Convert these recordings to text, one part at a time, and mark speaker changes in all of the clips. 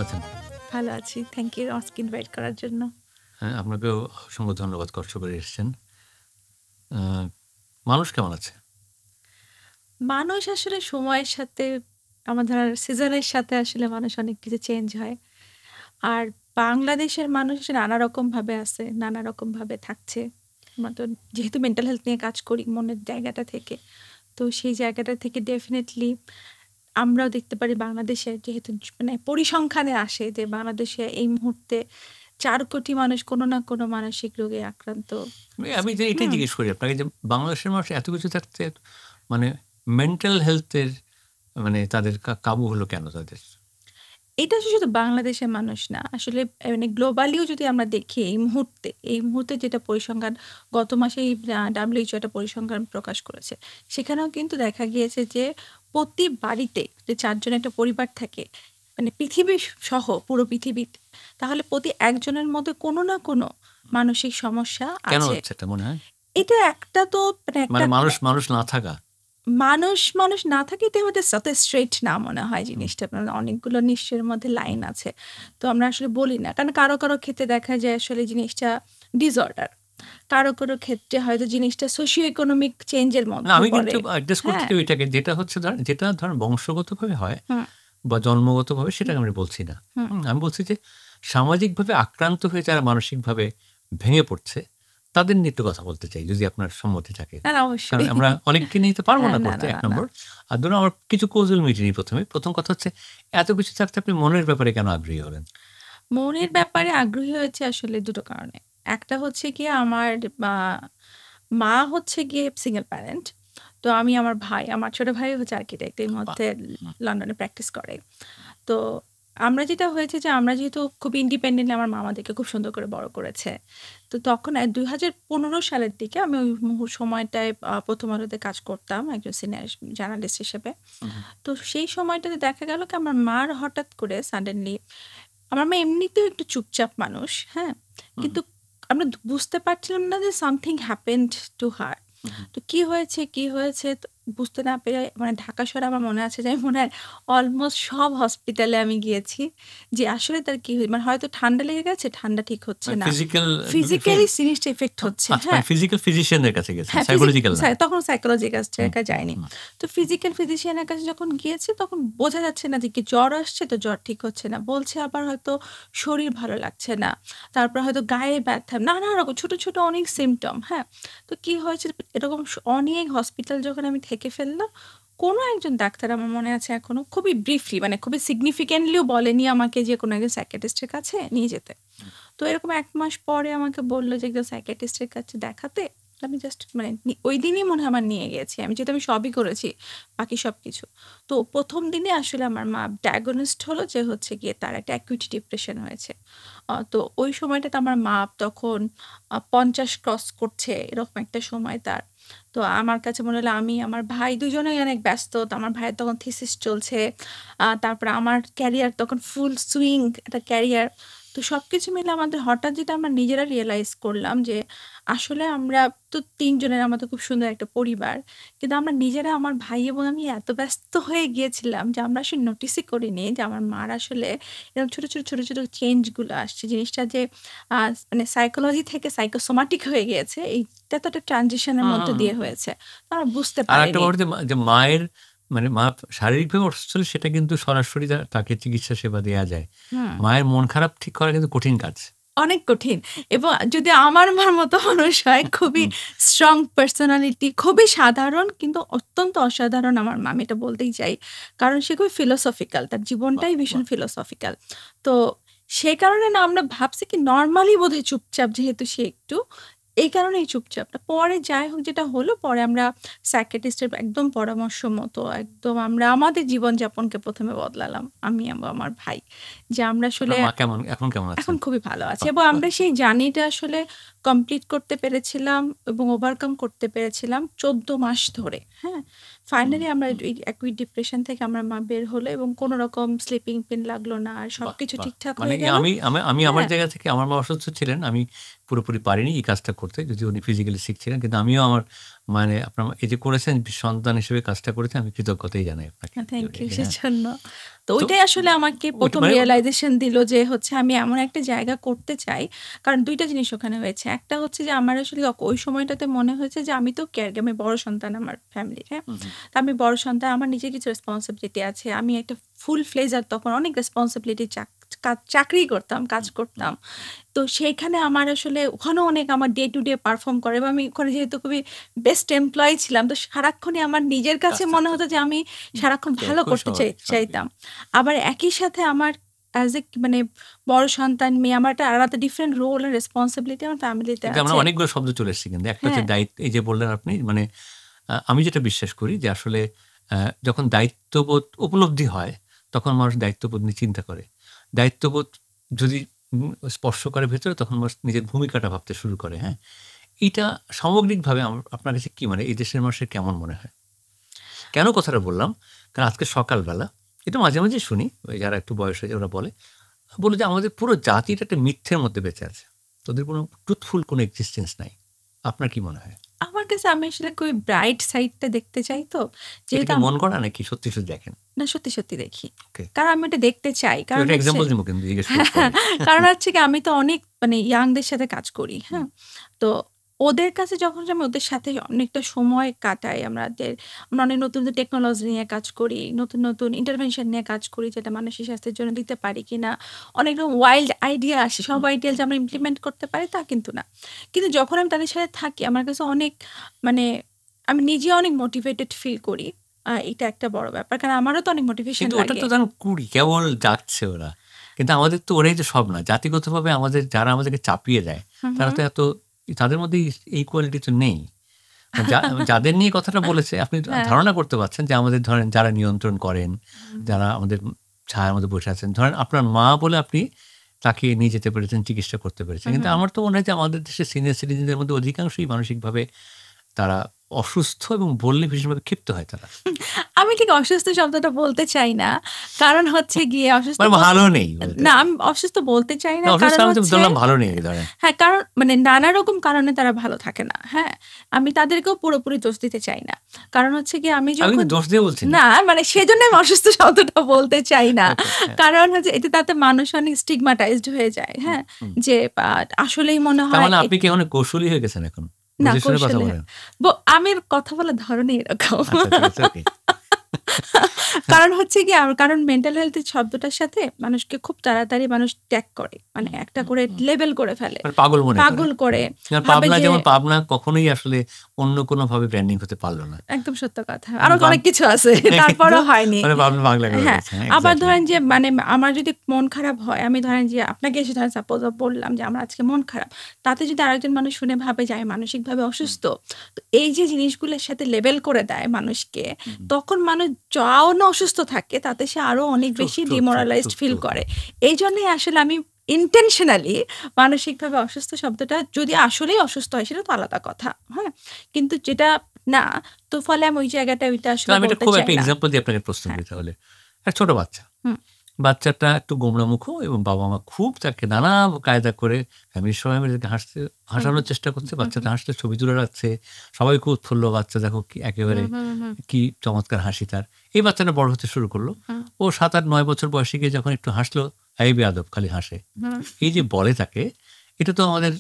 Speaker 1: আছেন?
Speaker 2: ভালো আছি। থ্যাংক ইউ আমাকে ইনভাইট করার জন্য।
Speaker 1: হ্যাঁ, আপনাকেও অসংখ্য ধন্যবাদ কষ্ট করে এসেছেন। আ মানুষ কেমন আছে?
Speaker 2: মানুষ আসলে সময়ের সাথে আমাদের সিজনের সাথে আসলে মানুষ অনেক কিছু চেঞ্জ হয়। আর বাংলাদেশের মানুষ নানা রকমভাবে আছে, নানা রকমভাবে থাকছে। আমরা তো যেহেতু মেন্টাল হেলথ নিয়ে কাজ করি মনের জায়গাটা থেকে। তো সেই জায়গাটা থেকে ডেফিনিটলি আমরাও দেখতে পারি বাংলাদেশে যেহেতু মানে পরিসংখ্যানে আসে যে বাংলাদেশে এই মুহূর্তে ৪ কোটি মানুষ কোনো না কোনো মানসিক রোগে আক্রান্ত।
Speaker 1: আমি যে এটাই
Speaker 2: হুম।
Speaker 1: জিজ্ঞেস করি আপনাকে যে বাংলাদেশের মানুষ এত কিছু থাকতে মানে মেন্টাল হেলথের মানে তাদের কাবু হলো কেন তাদের?
Speaker 2: এটা শুধু বাংলাদেশের মানুষ না। আসলে মানে গ্লোবালিও যদি আমরা দেখি এই মুহূর্তে যেটা পরিসংখ্যান গত মাসেই WHO একটা পরিসংখ্যান প্রকাশ করেছে। সেখানেও কিন্তু দেখা গিয়েছে যে প্রতি বাড়িতে যে ৪ জনের একটা পরিবার থাকে, মানে পৃথিবী সহ পুরো পৃথিবীতে, তাহলে প্রতি একজনের মধ্যে কোনো না কোনো মানসিক সমস্যা
Speaker 1: কেন
Speaker 2: আছে।
Speaker 1: হচ্ছে এটা মনে হয়?
Speaker 2: এটা একটা তো মানে একটা
Speaker 1: মানে মানুষ না থাকা?
Speaker 2: মানুষ না থাকে এতে হয়তো তত স্ট্রেইট না মনে হয় জিনিসটা। আপনার অনেকগুলো নিশ্চয়ের মধ্যে লাইন আছে। তো আমরা আসলে বলি না। কারণ কারো ক্ষেত্রে দেখা যায় আসলে জিনিসটা ডিসঅর্ডার। কারো ক্ষেত্রে হয়তো জিনিসটা সোশিও ইকোনমিক চেঞ্জ এর
Speaker 1: না,
Speaker 2: মধ্যে
Speaker 1: আমি
Speaker 2: পড়ে।
Speaker 1: কিন্তু অ্যাডজাস্ট করতে
Speaker 2: হ্যাঁ?
Speaker 1: চাই ওইটাকে যেটা হচ্ছে যেটা ধরেন বংশগতভাবে হয়
Speaker 2: হুম,
Speaker 1: বা জন্মগতভাবে সেটাকে আমি বলছি না।
Speaker 2: হুম।
Speaker 1: আমি বলছি যে সামাজিকভাবে আক্রান্ত হয়ে যারা মানসিকভাবে ভেঙে পড়ছে তাদের নিয়ে একটু কথা বলতে চাই যদি আপনার সম্মতি থাকে।
Speaker 2: না, না
Speaker 1: কারণ
Speaker 2: অবশ্যই।
Speaker 1: আমরা অনেককে নিয়ে তো পারবো
Speaker 2: হ্যাঁ,
Speaker 1: না
Speaker 2: না,
Speaker 1: করতে
Speaker 2: না,
Speaker 1: এক
Speaker 2: না, না।
Speaker 1: নম্বর। আর ধরুন আমার কিছু কৌশল মিটিয়ে নিই প্রথমে। প্রথম কথা হচ্ছে এত কিছু থাকতে আপনি মনের ব্যাপারে কেন আগ্রহী হলেন?
Speaker 2: মনের ব্যাপারে আগ্রহী হয়েছে আসলে ২ টো কারণে। একটা হচ্ছে গিয়ে আমার মা মা হচ্ছে গিয়ে সিঙ্গল প্যারেন্ট। তো আমি আমার ছোট ভাই হচ্ছে আর্কিটেক্ট। এই
Speaker 1: বাহ!
Speaker 2: মুহূর্তে
Speaker 1: হুম,
Speaker 2: লন্ডনে প্র্যাকটিস করে। তো আমরা যেটা হয়েছে যে আমরা যেহেতু খুব ইন্ডিপেন্ডেন্টলি আমার মা আমাদেরকে খুব সুন্দর করে বড় করেছে। তো তখন ২০১৫ সালের দিকে আমি ওই সময়টায় ১ম আলোতে কাজ করতাম একজন সিনিয়র জার্নালিস্ট হিসেবে।
Speaker 1: হুম,
Speaker 2: তো সেই সময়টাতে দেখা গেল কি আমার মার হঠাৎ করে সাডেনলি আমার মা এমনিতেও একটু চুপচাপ মানুষ, হ্যাঁ?
Speaker 1: হুম,
Speaker 2: কিন্তু আমরা বুঝতে পারছিলাম না যে something happened to her.
Speaker 1: হুম, হুম।
Speaker 2: তো কি হয়েছে তো বুঝতে না পেরে মানে ঢাকা শহরে আমার মনে আছে যে আমি মনে হয় অলমোস্ট সব হসপিটালে আমি গিয়েছি। যে আসলে তার কি মানে হয়তো ঠান্ডা লেগে গেছে, ঠান্ডা ঠিক হচ্ছে
Speaker 1: মানে
Speaker 2: না।
Speaker 1: ফিজিক্যাল
Speaker 2: ফিজিক্যালি জিনিসটা ইফেক্ট হচ্ছে,
Speaker 1: আচ্ছা, মানে
Speaker 2: হ্যাঁ?
Speaker 1: ফিজিক্যাল ফিজিশিয়ানের কাছে গেছেন,
Speaker 2: হ্যাঁ,
Speaker 1: সাইকোলজিক্যাল না।
Speaker 2: তখন সাইকোলজিস্ট এর
Speaker 1: হুম,
Speaker 2: কাছে
Speaker 1: হুম,
Speaker 2: যাইনি।
Speaker 1: হুম।
Speaker 2: তো ফিজিক্যাল ফিজিশিয়ান এর কাছে যখন গিয়েছি তখন বোঝা যাচ্ছে না যে কি জ্বর আসছে তো জ্বর ঠিক হচ্ছে না। বলছে আবার হয়তো শরীর ভালো লাগছে না। তারপর হয়তো গায়ে ব্যথা, নানা রকম ছোট অনেক সিম্পটম, হ্যাঁ? তো কি হয়েছে এরকম অনেক হসপিটাল যখন আমি থেকে ফেললাম, কোনো একজন ডাক্তার আমার মনে আছে এখনো খুবই ব্রিফলি মানে খুবই সিগনিফিক্যান্টলিও বলেনি আমাকে যে কোনো একজন সাইকিয়াট্রিস্ট এর কাছে নিয়ে যেতে। তো এরকম ১ মাস পরে আমাকে বলল যে একজন সাইকিয়াট্রিস্ট এর কাছে দেখাতে। আমি জাস্ট মানে ঐদিনই মনে হয় আমার নিয়ে গেছি। যেহেতু আমি সবই করেছি, বাকি সবকিছু। তো ১ম দিনে আসলে আমার মা ডায়াগনোসড হলো যে হচ্ছে গিয়ে তার একটা অ্যাকুইট ডিপ্রেশন হয়েছে। তো ওই সময়টাতে আমার মা তখন ৫০ ক্রস করছে এরকম একটা সময় তার। তো আমার কাছে মনে হলো আমি আমার ভাই দুজনেই অনেক ব্যস্ত। তো আমার ভাইয়ের তখন থিসিস চলছে। তারপরে আমার ক্যারিয়ার তখন ফুল সুইং একটা ক্যারিয়ার। তো সবকিছু মিলে আমাদের হঠাৎ যেটা আমরা নিজেরা রিয়ালাইজ করলাম যে আসলে আমরা তো ৩ জনের আমাদের খুব সুন্দর একটা পরিবার। কিন্তু আমরা নিজেরা আমার ভাই এবং আমি এত ব্যস্ত হয়ে গিয়েছিলাম যে আমরা আসলে নোটিসই করিনি যে আমার মার আসলে এরকম ছোট চেঞ্জ গুলো আসছে। জিনিসটা যে আ মানে সাইকোলজি থেকে সাইকোসোমাটিক হয়ে গিয়েছে এইটা তো একটা ট্রানজিশন এর
Speaker 1: হুম,
Speaker 2: মধ্য
Speaker 1: হুম,
Speaker 2: দিয়ে
Speaker 1: হুম।
Speaker 2: হয়েছে। তো আমরা বুঝতে
Speaker 1: আরেকটা
Speaker 2: পারিনি।
Speaker 1: ব্যাপার যে মায়ের মানে মা শারীরিকভাবে অসুস্থ হলে সেটা কিন্তু সরাসরি তাকে চিকিৎসা সেবা দেয়া যায়।
Speaker 2: হুম।
Speaker 1: মায়ের মন খারাপ ঠিক করা কিন্তু কঠিন কাজ।
Speaker 2: অনেক কঠিন এবং যদি আমার মার মতো মানুষ হয় খুবই
Speaker 1: হুম,
Speaker 2: স্ট্রং পার্সোনালিটি, খুবই সাধারণ কিন্তু অত্যন্ত অসাধারণ আমার মা। আমি এটা বলতেই চাই। কারণ সে খুবই ফিলোসফিক্যাল। তার
Speaker 1: বাহ!
Speaker 2: জীবনটাই ভীষণ
Speaker 1: বাহ!
Speaker 2: ফিলোসফিক্যাল। তো সে কারণে না আমরা ভাবছি কি নরমালি বোধহয় চুপচাপ যেহেতু সে একটু, এই কারণেই চুপচাপ না। পরে যাই হোক যেটা হলো পরে আমরা সাইকিয়াট্রিস্ট এর একদম পরামর্শ মতো একদম আমরা আমাদের জীবনযাপনকে ১ম এ বদলালাম। আমি এবং আমার ভাই। যে আমরা আসলে
Speaker 1: আপনার মা এখন কেমন
Speaker 2: এখন
Speaker 1: আছেন?
Speaker 2: খুবই ভালো আছে
Speaker 1: বাহ!
Speaker 2: এবং
Speaker 1: বাহ!
Speaker 2: আমরা সেই জার্নিটা আসলে কমপ্লিট করতে পেরেছিলাম এবং ওভারকাম করতে পেরেছিলাম ১৪ মাস ধরে। হ্যাঁ?
Speaker 1: হুম,
Speaker 2: ফাইনালি আমরা
Speaker 1: হুম।
Speaker 2: এই অ্যাকুইট ডিপ্রেশন থেকে আমার মা বের হলো এবং কোন রকম স্লিপিং পিল লাগলো না। আর
Speaker 1: বাহ!
Speaker 2: সবকিছু
Speaker 1: বাহ!
Speaker 2: ঠিকঠাক
Speaker 1: মানে
Speaker 2: হয়ে
Speaker 1: কি
Speaker 2: গেল।
Speaker 1: আমি আমার
Speaker 2: হ্যাঁ,
Speaker 1: জায়গা থেকে আমার মা অসুস্থ ছিলেন। আমি পুরোপুরি পারিনি এই কাজটা করতে। যদিও উনি ফিজিক্যালি সিক ছিলেন। কিন্তু আমিও আমার মানে আপনার এই যে করেছেন সন্তান হিসেবে কাজটা করেছেন, আমি কৃতজ্ঞতাই জানাই আপনাকে।
Speaker 2: থ্যাংক ইউ
Speaker 1: হ্যাঁ,
Speaker 2: সেজন্য। তো
Speaker 1: তো
Speaker 2: ওইটাই আসলে আমাকে
Speaker 1: ওইটা
Speaker 2: ১ম
Speaker 1: মানে
Speaker 2: রিয়ালাইজেশন দিল যে হচ্ছে আমি এমন একটা জায়গা করতে চাই। কারণ ২ টা জিনিস ওখানে হয়েছে। একটা হচ্ছে যে আমার আসলে ওই সময়টাতে মনে হয়েছে যে আমি তো আমি বড় সন্তান আমার ফ্যামিলির, হ্যাঁ?
Speaker 1: হুম, হুম।
Speaker 2: তো আমি বড় সন্তান, আমার নিজের কিছু রেসপন্সিবিলিটি আছে। আমি একটা ফুল ফ্লেজার তখন অনেক রেসপন্সিবিলিটি চাকরি করতাম, কাজ করতাম। তো সেইখানে আমার আসলে ওখানেও অনেক আমার ডে টু ডে পারফর্ম করে এবং আমি ওখানে যেহেতু খুবই বেস্ট এমপ্লয়ি ছিলাম, তো সারাক্ষণই আমার নিজের কাছে
Speaker 1: কাজটা
Speaker 2: মনে
Speaker 1: তো
Speaker 2: হতো যে আমি সারাক্ষণ ভালো
Speaker 1: খুবই
Speaker 2: করতে
Speaker 1: স্বাভাবিক, স্বাভাবিক।
Speaker 2: চাইতাম। আবার একই সাথে আমার অ্যাজ এ মানে বড় সন্তান মেয়ে, আমার একটা আলাদা ডিফারেন্ট রোল এন্ড রেসপন্সিবিলিটি আমার ফ্যামিলিতে
Speaker 1: কিন্তু আমরা
Speaker 2: আছে।
Speaker 1: অনেকগুলো শব্দ চলে এসেছে, কিন্তু একটা হচ্ছে
Speaker 2: হ্যাঁ,
Speaker 1: দায়িত্ব। এই যে বললেন আপনি, মানে আমি যেটা বিশ্বাস করি যে আসলে যখন দায়িত্ববোধ উপলব্ধি হয়, তখন মানুষ দায়িত্ববোধ নিয়ে চিন্তা করে। দায়িত্ববোধ যদি স্পর্শ করে ভেতরে, তখন মানুষ নিজের ভূমিকাটা ভাবতে শুরু করে। হ্যাঁ, এইটা সামগ্রিকভাবে আপনার কাছে কি মানে এই দেশের মানুষের কেমন মনে হয়? কেন কথাটা বললাম? কারণ আজকে সকালবেলা এটা মাঝে মাঝে শুনি, ওই যারা একটু বয়স হয়েছে ওরা বলে যে আমাদের পুরো জাতিটা একটা মিথ্যের মধ্যে বেঁচে আছে, তোদের কোনো ট্রুথফুল কোনো এক্সিস্টেন্স নাই। আপনার কি মনে হয়?
Speaker 2: আমার কাছে আমি আসলে খুবই ব্রাইট সাইডটা দেখতে চাই তো।
Speaker 1: এটা
Speaker 2: যেহেতু
Speaker 1: কি মন গড়া নাকি সত্যি সত্যি দেখেন?
Speaker 2: না, সত্যি, সত্যি দেখি।
Speaker 1: ওকে,
Speaker 2: কারণ আমি এটা দেখতে চাই। কারণ
Speaker 1: একটা
Speaker 2: হচ্ছে
Speaker 1: এক্সাম্পল দিব কিন্তু জিজ্ঞেস করি পরে।
Speaker 2: কারণ হচ্ছে কি আমি তো অনেক মানে ইয়াংদের সাথে কাজ করি, হ্যাঁ? তো ওদের কাছে যখন আমি ওদের সাথে অনেকটা সময় কাটাই, আমরা অনেক নতুন, নতুন টেকনোলজি নিয়ে কাজ করি, নতুন, নতুন ইন্টারভেনশন নিয়ে কাজ করি যেটা মানসিক স্বাস্থ্যের জন্য দিতে পারি কিনা। অনেক রকম ওয়াইল্ড আইডিয়া আসে। সব আইডিয়া যে আমরা ইমপ্লিমেন্ট করতে পারি তা কিন্তু না। কিন্তু যখন আমি তাদের সাথে থাকি আমার কাছে অনেক মানে আমি নিজে অনেক মোটিভেটেড ফিল করি। এটা একটা বড় ব্যাপার। কারণ আমারও তো অনেক মোটিভেশন
Speaker 1: কিন্তু ওটা
Speaker 2: লাগে।
Speaker 1: তো ধরেন কুড়ি কেবল যাচ্ছে ওরা, কিন্তু আমাদের তো ওরাই তো সব না। জাতিগতভাবে আমাদের যারা আমাদেরকে চাপিয়ে দেয়,
Speaker 2: হুম,
Speaker 1: তারা
Speaker 2: হুম।
Speaker 1: তো তাদের মধ্যে এই কোয়ালিটি তো নেই। যাদের নিয়ে কথাটা বলেছে, আপনি
Speaker 2: হ্যাঁ।
Speaker 1: ধারণা করতে পারছেন যে আমাদের ধরেন যারা নিয়ন্ত্রণ করেন,
Speaker 2: হুম,
Speaker 1: যারা আমাদের ছায়ার মধ্যে বসে আছেন, ধরেন আপনার মা বলে আপনি তাকে নিয়ে যেতে পেরেছেন, চিকিৎসা করতে পেরেছেন।
Speaker 2: হুম,
Speaker 1: কিন্তু
Speaker 2: হুম।
Speaker 1: আমার তো মনে হয় যে আমাদের দেশের সিনিয়র সিটিজেনদের মধ্যে অধিকাংশই মানসিকভাবে তারা অসুস্থ, এবং বললে ভীষণভাবে ক্ষিপ্ত হয় তারা।
Speaker 2: আমি ঠিক অসুস্থ শব্দটা বলতে চাই না। কারণ হচ্ছে গিয়ে অসুস্থ
Speaker 1: মানে ভালো নেই বলতে।
Speaker 2: না, আমি অসুস্থ বলতে চাই না।
Speaker 1: না, অসুস্থ
Speaker 2: কারণ
Speaker 1: আমি তো
Speaker 2: হচ্ছে
Speaker 1: ধরলাম ভালো নেই ধরেন।
Speaker 2: হ্যাঁ, কারণ মানে নানা রকম কারণে তারা ভালো থাকে না। হ্যাঁ? আমি তাদেরকেও পুরোপুরি দোষ দিতে চাই না। কারণ হচ্ছে গিয়ে আমি
Speaker 1: আমি
Speaker 2: যখন
Speaker 1: কিন্তু দোষ দিয়ে বলছি না।
Speaker 2: না মানে সেজন্য আমি অসুস্থ শব্দটা বলতে চাই না।
Speaker 1: ওকে, হ্যাঁ।
Speaker 2: কারণ হচ্ছে এতে তাতে মানুষ অনেক স্টিগমাটাইজড হয়ে যায়।
Speaker 1: হুম,
Speaker 2: হ্যাঁ?
Speaker 1: হুম।
Speaker 2: যে আসলেই মনে
Speaker 1: তার
Speaker 2: হয়
Speaker 1: মানে আপনি কি অনেক কৌশলী হয়ে গেছেন এখন?
Speaker 2: না
Speaker 1: বুঝে শুনে কথা
Speaker 2: কৌশলে
Speaker 1: বলেন।
Speaker 2: আমি কথা বলার ধরনই এরকম।
Speaker 1: আচ্ছা, ঠিক আছে, ওকে।
Speaker 2: কারণ হচ্ছে কি কারণ মেন্টাল হেলথ এর শব্দটার সাথে মানুষকে খুব তাড়াতাড়ি মানুষ ট্যাগ করে। মানে একটা করে লেবেল করে ফেলে।
Speaker 1: মানে পাগল মনে করে।
Speaker 2: পাগল করে।
Speaker 1: যেমন
Speaker 2: ভাবে
Speaker 1: পাবনা,
Speaker 2: যে
Speaker 1: যেমন পাবনা কখনোই আসলে অন্য কোনোভাবে ব্র্যান্ডিং হতে পারল না।
Speaker 2: একদম সত্য কথা। আরো
Speaker 1: বাম
Speaker 2: অনেক কিছু আছে। তারপরেও হয়নি।
Speaker 1: মানে পাবনা বাংলা করে
Speaker 2: হ্যাঁ,
Speaker 1: ফেলছে। হ্যাঁ,
Speaker 2: আবার
Speaker 1: এক্সাক্টলি।
Speaker 2: ধরেন যে মানে আমার যদি মন খারাপ হয়, আমি ধরেন যে আপনাকে এসে ধরেন সাপোজ বললাম যে আমার আজকে মন খারাপ। তাতে যদি আরেকজন মানুষ শুনে ভাবে যে আমি মানসিকভাবে অসুস্থ। তো এই যে জিনিসগুলোর সাথে লেবেল করে দেয় মানুষকে, তখন মানুষ যখন অসুস্থ থাকে তাতে সে আরো অনেক বেশি ডিমোরালাইজড ফিল করে। এইজন্যই আসলে আমি ইনটেনশনালি মানসিকভাবে অসুস্থ শব্দটা যদি আসলেই অসুস্থ হয় সেটা তো আলাদা কথা। হ্যাঁ? কিন্তু যেটা না, তো ফলে আমি ওই জায়গাটা ওইটা
Speaker 1: তো
Speaker 2: আসলে
Speaker 1: আমি এটা
Speaker 2: বলতে
Speaker 1: খুব
Speaker 2: চাই
Speaker 1: একটা
Speaker 2: না।
Speaker 1: এক্সাম্পল দিয়ে আপনাকে প্রশ্ন
Speaker 2: হ্যাঁ।
Speaker 1: করি তাহলে। একটা ছোট বাচ্চা।
Speaker 2: হুম।
Speaker 1: বাচ্চাটা একটু গোমড়ামুখ এবং বাবা-মা খুব তাকে নানা কায়দা করে ফ্যামিলির সবাই মিলে তাকে হাসানোর চেষ্টা করছে। বাচ্চাটা হাসছে, ছবি তুলে রাখছে। সবাই খুব উৎফুল্ল, বাচ্চা দেখো কি একেবারে কি চমৎকার হাসি তার। এই বাচ্চাটা বড় হতে শুরু করলো। ও ৭, ৮, ৯ বছর বয়সে গিয়ে যখন একটু হাসলো, এই বেয়াদব খালি হাসে। এই যে বলে তাকে, এটা তো আমাদের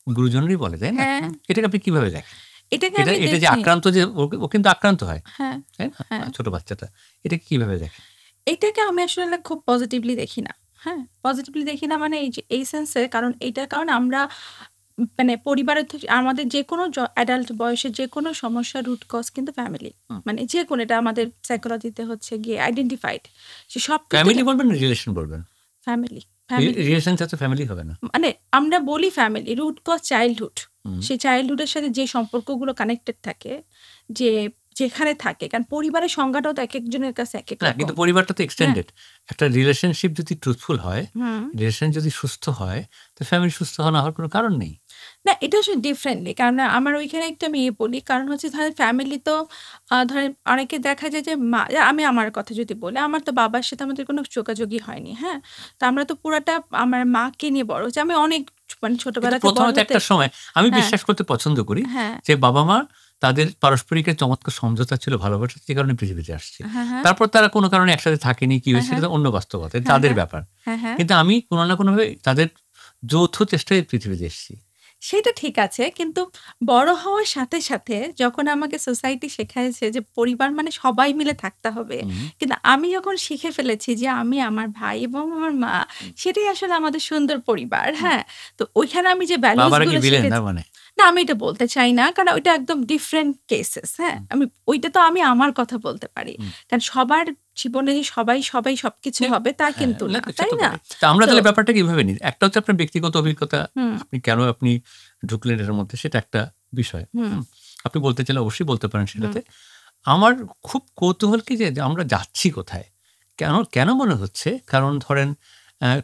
Speaker 1: গুরুজনেরই বলে, তাই না?
Speaker 2: হ্যাঁ,
Speaker 1: এটাকে আপনি কিভাবে দেখেন?
Speaker 2: এটাকে
Speaker 1: এটা
Speaker 2: আমি
Speaker 1: এটা যে
Speaker 2: দেখি
Speaker 1: আক্রান্ত, যে ও কিন্তু আক্রান্ত হয়,
Speaker 2: হ্যাঁ,
Speaker 1: তাই না?
Speaker 2: হ্যাঁ।
Speaker 1: ছোট বাচ্চাটা। এটাকে কিভাবে দেখেন?
Speaker 2: এটাকে আমি আসলে খুব পজিটিভলি দেখি না। হ্যাঁ? পজিটিভলি দেখি না মানে এই যে এই সেন্সে কারণ এইটার কারণে আমরা মানে পরিবারের থেকে আমাদের যেকোনো অ্যাডাল্ট বয়সে যেকোনো সমস্যার রুট কজ কিন্তু ফ্যামিলি।
Speaker 1: হুম।
Speaker 2: মানে যেকোনো এটা আমাদের সাইকোলজিতে হচ্ছে গিয়ে আইডেন্টিফাইড। যে সবকিছু
Speaker 1: ফ্যামিলি বলবেন না রিলেশন বলবেন?
Speaker 2: Family, family.
Speaker 1: রিলেশন ছাড়া তো ফ্যামিলি হবে না।
Speaker 2: মানে আমরা বলি ফ্যামিলি, রুট কজ চাইল্ডহুড।
Speaker 1: হুম।
Speaker 2: সেই চাইল্ডহুডের সাথে যে সম্পর্কগুলো কানেক্টেড থাকে, যে যেখানে থাকে কারণ পরিবারের সংজ্ঞাটাও তো একেকজনের কাছে একেক
Speaker 1: না,
Speaker 2: রকম।
Speaker 1: কিন্তু পরিবারটা তো এক্সটেন্ডেড। একটা রিলেশনশিপ যদি ট্রুথফুল হয়,
Speaker 2: হুম।
Speaker 1: রিলেশন যদি সুস্থ হয়, তো ফ্যামিলি সুস্থ না হওয়ার কোনো কারণ নেই।
Speaker 2: না, এটা আসলে ডিফারেন্টলি। কারণ আমার ওইখানে একটু আমি বলি। কারণ হচ্ছে ধরেন ফ্যামিলি তো ধরেন অনেকে দেখা যায় যে আমি আমার কথা যদি বলি, আমার তো বাবার সাথে আমাদের কোনো যোগাযোগই হয়নি। হ্যাঁ? তো আমরা তো পুরাটা আমার মাকে নিয়ে বড় হয়েছি। আমি অনেক মানে
Speaker 1: কিন্তু
Speaker 2: ছোটবেলা থেকে
Speaker 1: প্রথমে
Speaker 2: বড়
Speaker 1: তো
Speaker 2: হতে
Speaker 1: একটা সময় আমি
Speaker 2: হ্যাঁ,
Speaker 1: বিশ্বাস করতে পছন্দ করি
Speaker 2: হ্যাঁ,
Speaker 1: যে বাবা-মা তাদের পারস্পরিকের চমৎকার সমঝোতা ছিল, ভালোবাসা, যে কারণে পৃথিবীতে আসছে।
Speaker 2: হ্যাঁ, হ্যাঁ।
Speaker 1: তারপর তারা কোনো কারণে একসাথে থাকেনি, কি
Speaker 2: হ্যাঁ,
Speaker 1: হয়েছে
Speaker 2: হ্যাঁ।
Speaker 1: সেটা অন্য বাস্তবতা,
Speaker 2: হ্যাঁ,
Speaker 1: তাদের
Speaker 2: হ্যাঁ।
Speaker 1: ব্যাপার।
Speaker 2: হ্যাঁ, হ্যাঁ।
Speaker 1: কিন্তু আমি কোনো না কোনোভাবে তাদের যৌথ চেষ্টায় পৃথিবীতে এসেছি।
Speaker 2: সেটা ঠিক আছে। কিন্তু বড় হওয়ার সাথে, সাথে যখন আমাকে সোসাইটি শেখাইছে যে পরিবার মানে সবাই মিলে থাকতে হবে। কিন্তু আমি যখন শিখে ফেলেছি যে আমি, আমার ভাই এবং আমার মা, সেটাই আসলে আমাদের সুন্দর পরিবার। হ্যাঁ? তো ওইখানে আমি যে ভ্যালুস
Speaker 1: বাবারা কি
Speaker 2: গুলো
Speaker 1: ভিলেন
Speaker 2: শিখেছি,
Speaker 1: তার মানে?
Speaker 2: না আমি এটা বলতে চাই না। কারণ ওইটা একদম ডিফারেন্ট কেসেস। হ্যাঁ? ওইটা তো আমি আমার কথা বলতে পারি। কারণ সবার জীবনে যে সবাই সবকিছু হবে তা কিন্তু না। তাই না?
Speaker 1: তা আমরা
Speaker 2: তো
Speaker 1: তাহলে ব্যাপারটা কিভাবে নিই? একটা হচ্ছে আপনার ব্যক্তিগত অভিজ্ঞতা,
Speaker 2: হুম,
Speaker 1: আপনি ঢুকলেন এর মধ্যে, সেটা একটা বিষয়।
Speaker 2: হুম,
Speaker 1: আপনি বলতে চাইলে অবশ্যই বলতে পারেন
Speaker 2: হুম,
Speaker 1: সেটাতে। আমার খুব কৌতূহল কি যে আমরা যাচ্ছি কোথায়? কেন মনে হচ্ছে? কারণ ধরেন,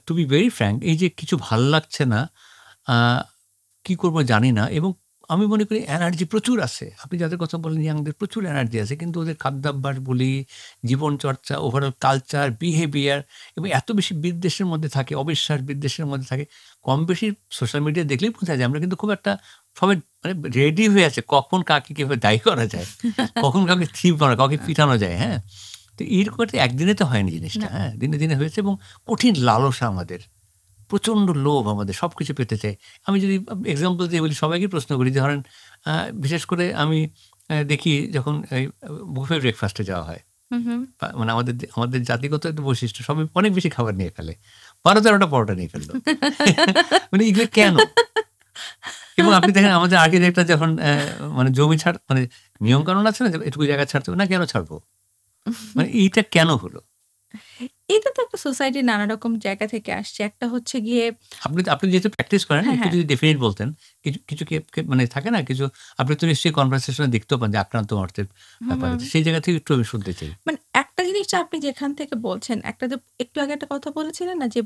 Speaker 1: টু বি ভেরি ফ্র্যাঙ্ক, এই যে কিছু ভাল লাগছে না, আ কি করব জানি না, এবং আমি মনে করি এনার্জি প্রচুর আছে। আপনি যাদের কথা বললেন, ইয়াংদের প্রচুর এনার্জি আছে। কিন্তু ওদের খাদ্যাভ্যাস বলি, জীবনচর্চা, ওভারঅল কালচার, বিহেভিয়ার, এবং এত বেশি বিদ্বেষের মধ্যে থাকে, অবিশ্বাস বিদ্বেষের মধ্যে থাকে। কম বেশি সোশ্যাল মিডিয়া দেখলেই বোঝা যায় আমরা কিন্তু খুব একটা সবাই মানে রেডি হয়ে আছে কখন কাকে কিভাবে দায়ী করা যায়, কখন কাউকে থিপ করা, কাউকে পিটানো যায়। হ্যাঁ? তো এরকম একটা একদিনে তো হয়নি জিনিসটা।
Speaker 2: না।
Speaker 1: হ্যাঁ? দিনে, দিনে হয়েছে, এবং কঠিন লালসা আমাদের। প্রচণ্ড লোভ আমাদের সবকিছু পেতে চাই। আমি যদি এক্সাম্পল দিয়ে বলি, সবাইকে প্রশ্ন করি, যে ধরেন বিশেষ করে আমি দেখি যখন এই বুফে ব্রেকফাস্টে যাওয়া হয়,
Speaker 2: হুম, হুম।
Speaker 1: মানে আমাদের জাতিগত একটা বৈশিষ্ট্য, সবাই অনেক বেশি খাবার নিয়ে ফেলে। ১২-১৩টা পরোটা নিয়ে ফেললো। মানে এগুলো কেন? এবং আপনি দেখেন আমাদের আর্কিটেক্টরা যখন মানে জমি ছাড়, মানে নিয়ম কানুন আছে না যে এটুকু জায়গা ছাড়তে হবে না, কেন ছাড়বো? মানে এইটা কেন হলো?
Speaker 2: এটা তো একটা সোসাইটির নানা রকম জায়গা থেকে আসছে। একটা হচ্ছে গিয়ে
Speaker 1: আপনি যেহেতু প্র্যাকটিস করেন,
Speaker 2: হ্যাঁ,
Speaker 1: একটু
Speaker 2: হ্যাঁ।
Speaker 1: যদি ডেফিনিট বলতেন। কিছু মানে থাকে না কিছু, আপনি তো নিশ্চয়ই কনভারসেশনে দেখতেও পান যে আক্রান্ত অর্থের
Speaker 2: হুম,
Speaker 1: ব্যাপার
Speaker 2: হুম।
Speaker 1: আছে। সেই জায়গা থেকে একটু আমি শুনতে চাই।
Speaker 2: মানে একটা জিনিসটা আপনি যেখান থেকে বলছেন, একটা যে একটু আগে একটা কথা বলেছিলেন না যে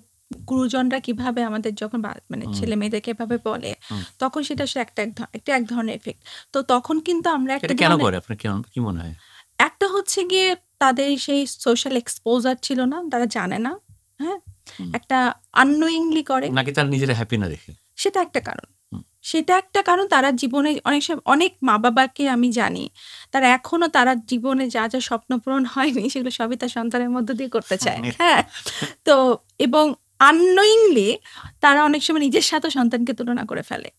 Speaker 2: গুরুজনরা কিভাবে আমাদের যখন মানে
Speaker 1: হুম,
Speaker 2: ছেলে-মেয়েদেরকে এভাবে বলে,
Speaker 1: হুম।
Speaker 2: তখন সেটা আসলে একটা এক ধরনের ইফেক্ট। তো তখন কিন্তু আমরা একটা
Speaker 1: সেটা কেন
Speaker 2: ধরনের
Speaker 1: করে আপনার কি মনে হয়?
Speaker 2: একটা হচ্ছে গিয়ে তাদের সেই সোশ্যাল এক্সপোজার ছিল না, তারা জানে না। হ্যাঁ?
Speaker 1: হুম।
Speaker 2: একটা unknowingly করে।
Speaker 1: নাকি তারা নিজেরা হ্যাপি না দেখে?
Speaker 2: সেটা একটা কারণ।
Speaker 1: হুম।
Speaker 2: সেটা একটা কারণ, তারা জীবনে অনেক সময় অনেক মা-বাবাকে আমি জানি, তারা এখনো তারা জীবনে যা, যা স্বপ্ন পূরণ হয়নি সেগুলো সবই তার সন্তানের মধ্য দিয়ে করতে চায়। হ্যাঁ? তো এবং unknowingly তারা অনেক সময় নিজের সাথেও সন্তানকে তুলনা করে ফেলে।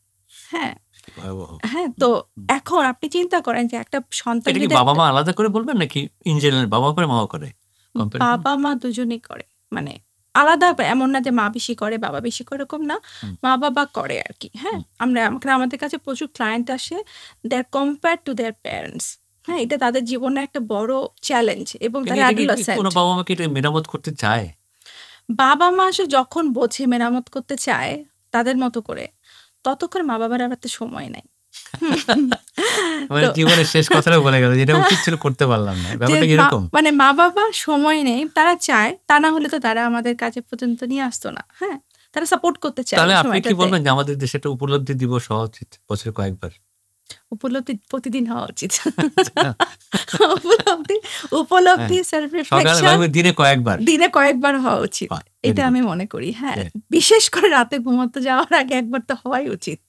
Speaker 2: হ্যাঁ?
Speaker 1: ভয়াবহ।
Speaker 2: হ্যাঁ, তো এখন আপনি চিন্তা করেন যে একটা সন্তান
Speaker 1: এটা কি
Speaker 2: যদি
Speaker 1: বাবা-মা আলাদা করে বলবেন, নাকি ইন জেনারেল বাবা করে মাও করে? কম্পারিজন?
Speaker 2: বাবা-মা দুজনেই করে। মানে আলাদা এমন না যে মা বেশি করে, বাবা বেশি করে, এরকম না।
Speaker 1: হুম,
Speaker 2: মা-বাবা করে আরকি। হ্যাঁ?
Speaker 1: হুম।
Speaker 2: আমাদের কাছে প্রচুর ক্লায়েন্ট আসে, they are compared to their parents. হ্যাঁ? এটা তাদের জীবনের একটা বড় চ্যালেঞ্জ এবং
Speaker 1: কিন্তু
Speaker 2: তারা
Speaker 1: এটা কি
Speaker 2: adolescent।
Speaker 1: কোনো বাবা-মা কি এটা মেরামত করতে চায়?
Speaker 2: বাবা-মা আসলে যখন বোঝে মেরামত করতে চায় তাদের মতো করে, ততক্ষণ মা-বাবার আর এত সময় নাই। হুম।
Speaker 1: মানে
Speaker 2: তো
Speaker 1: জীবনের শেষ কথাটাও বলে গেল, যেটা উচিত ছিল করতে পারলাম না।
Speaker 2: যে
Speaker 1: ব্যাপারটা কি এরকম?
Speaker 2: মানে মা-বাবার সময় নেই। তারা চায়। তা না হলে তো তারা আমাদের কাছে পর্যন্ত নিয়ে আসতো না। হ্যাঁ? তারা সাপোর্ট করতে চায়
Speaker 1: তাহলে
Speaker 2: ওই
Speaker 1: আপনি কি
Speaker 2: সময়টাতে।
Speaker 1: বলবেন যে আমাদের দেশে একটা উপলব্ধি দিবস হওয়া উচিত বছরে কয়েকবার?
Speaker 2: উপলব্ধি প্রতিদিন হওয়া উচিত।
Speaker 1: আচ্ছা।
Speaker 2: উপলব্ধি
Speaker 1: হ্যাঁ,
Speaker 2: উপলব্ধি সেলফ
Speaker 1: সকালে
Speaker 2: রিফ্লেকশন
Speaker 1: দিনে কয়েকবার।
Speaker 2: দিনে কয়েকবার হওয়া উচিত।
Speaker 1: বাহ!
Speaker 2: এটা
Speaker 1: ভেরি গুড।
Speaker 2: আমি মনে করি। হ্যাঁ,
Speaker 1: হ্যাঁ।
Speaker 2: বিশেষ করে রাতে ঘুমাতে যাওয়ার আগে একবার তো হওয়াই উচিত।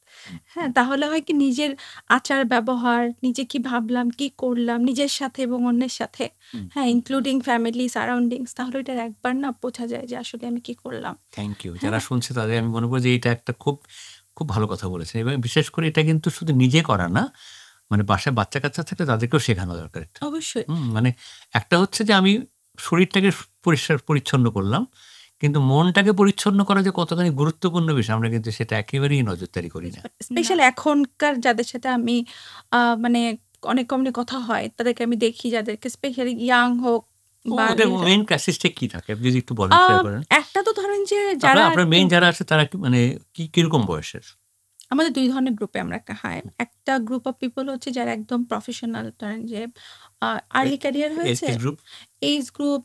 Speaker 2: হ্যাঁ, তাহলে হয় কি নিজের আচার ব্যবহার, নিজে কি ভাবলাম, কি করলাম নিজের সাথে এবং অন্যের সাথে,
Speaker 1: হুম,
Speaker 2: হ্যাঁ, ইনক্লুডিং ফ্যামিলি, সারাউন্ডিংস, তাহলে এটার একবার না বোঝা যায় যে আসলে আমি কি করলাম।
Speaker 1: Thank you. যারা
Speaker 2: হ্যাঁ,
Speaker 1: শুনছে তাদের আমি মনে করি যে এটা একটা খুব, খুব ভালো কথা বলেছেন, এবং বিশেষ করে এটা কিন্তু শুধু নিজে করা না, মানে বাসায় বাচ্চা-কাচ্চা থাকলে তাদেরকেও শেখানো দরকার এটা।
Speaker 2: অবশ্যই।
Speaker 1: মানে একটা হচ্ছে যে আমি শরীরটাকে পরিষ্কার পরিচ্ছন্ন করলাম। কিন্তু মনটাকে পরিচ্ছন্ন করা যে কতখানি গুরুত্বপূর্ণ বিষয়, আমরা কিন্তু সেটা একেবারেই নজরদারি করি না।
Speaker 2: স্পেশালি এখনকার যাদের সাথে আমি মানে অনেক কমনি কথা হয়, তাদেরকে আমি দেখি যাদেরকে স্পেশালি ইয়াং হোক বা
Speaker 1: ওদের মেইন ক্রাইসিসটা কি থাকে? আপনি যদি একটু বলেন,
Speaker 2: আ
Speaker 1: শেয়ার করেন।
Speaker 2: একটা তো ধরেন যে যারা
Speaker 1: আপনার
Speaker 2: একটু
Speaker 1: মেইন যারা আছে তারা মানে কিরকম বয়সের?
Speaker 2: আমাদের ২ ধরনের গ্রুপে আমরা হয়। একটা গ্রুপ অফ পিপল হচ্ছে যারা একদম প্রফেশনাল, ধরেন যে
Speaker 1: এ
Speaker 2: আর্লি ক্যারিয়ার
Speaker 1: এজ
Speaker 2: হয়েছে।
Speaker 1: Age group?
Speaker 2: Age group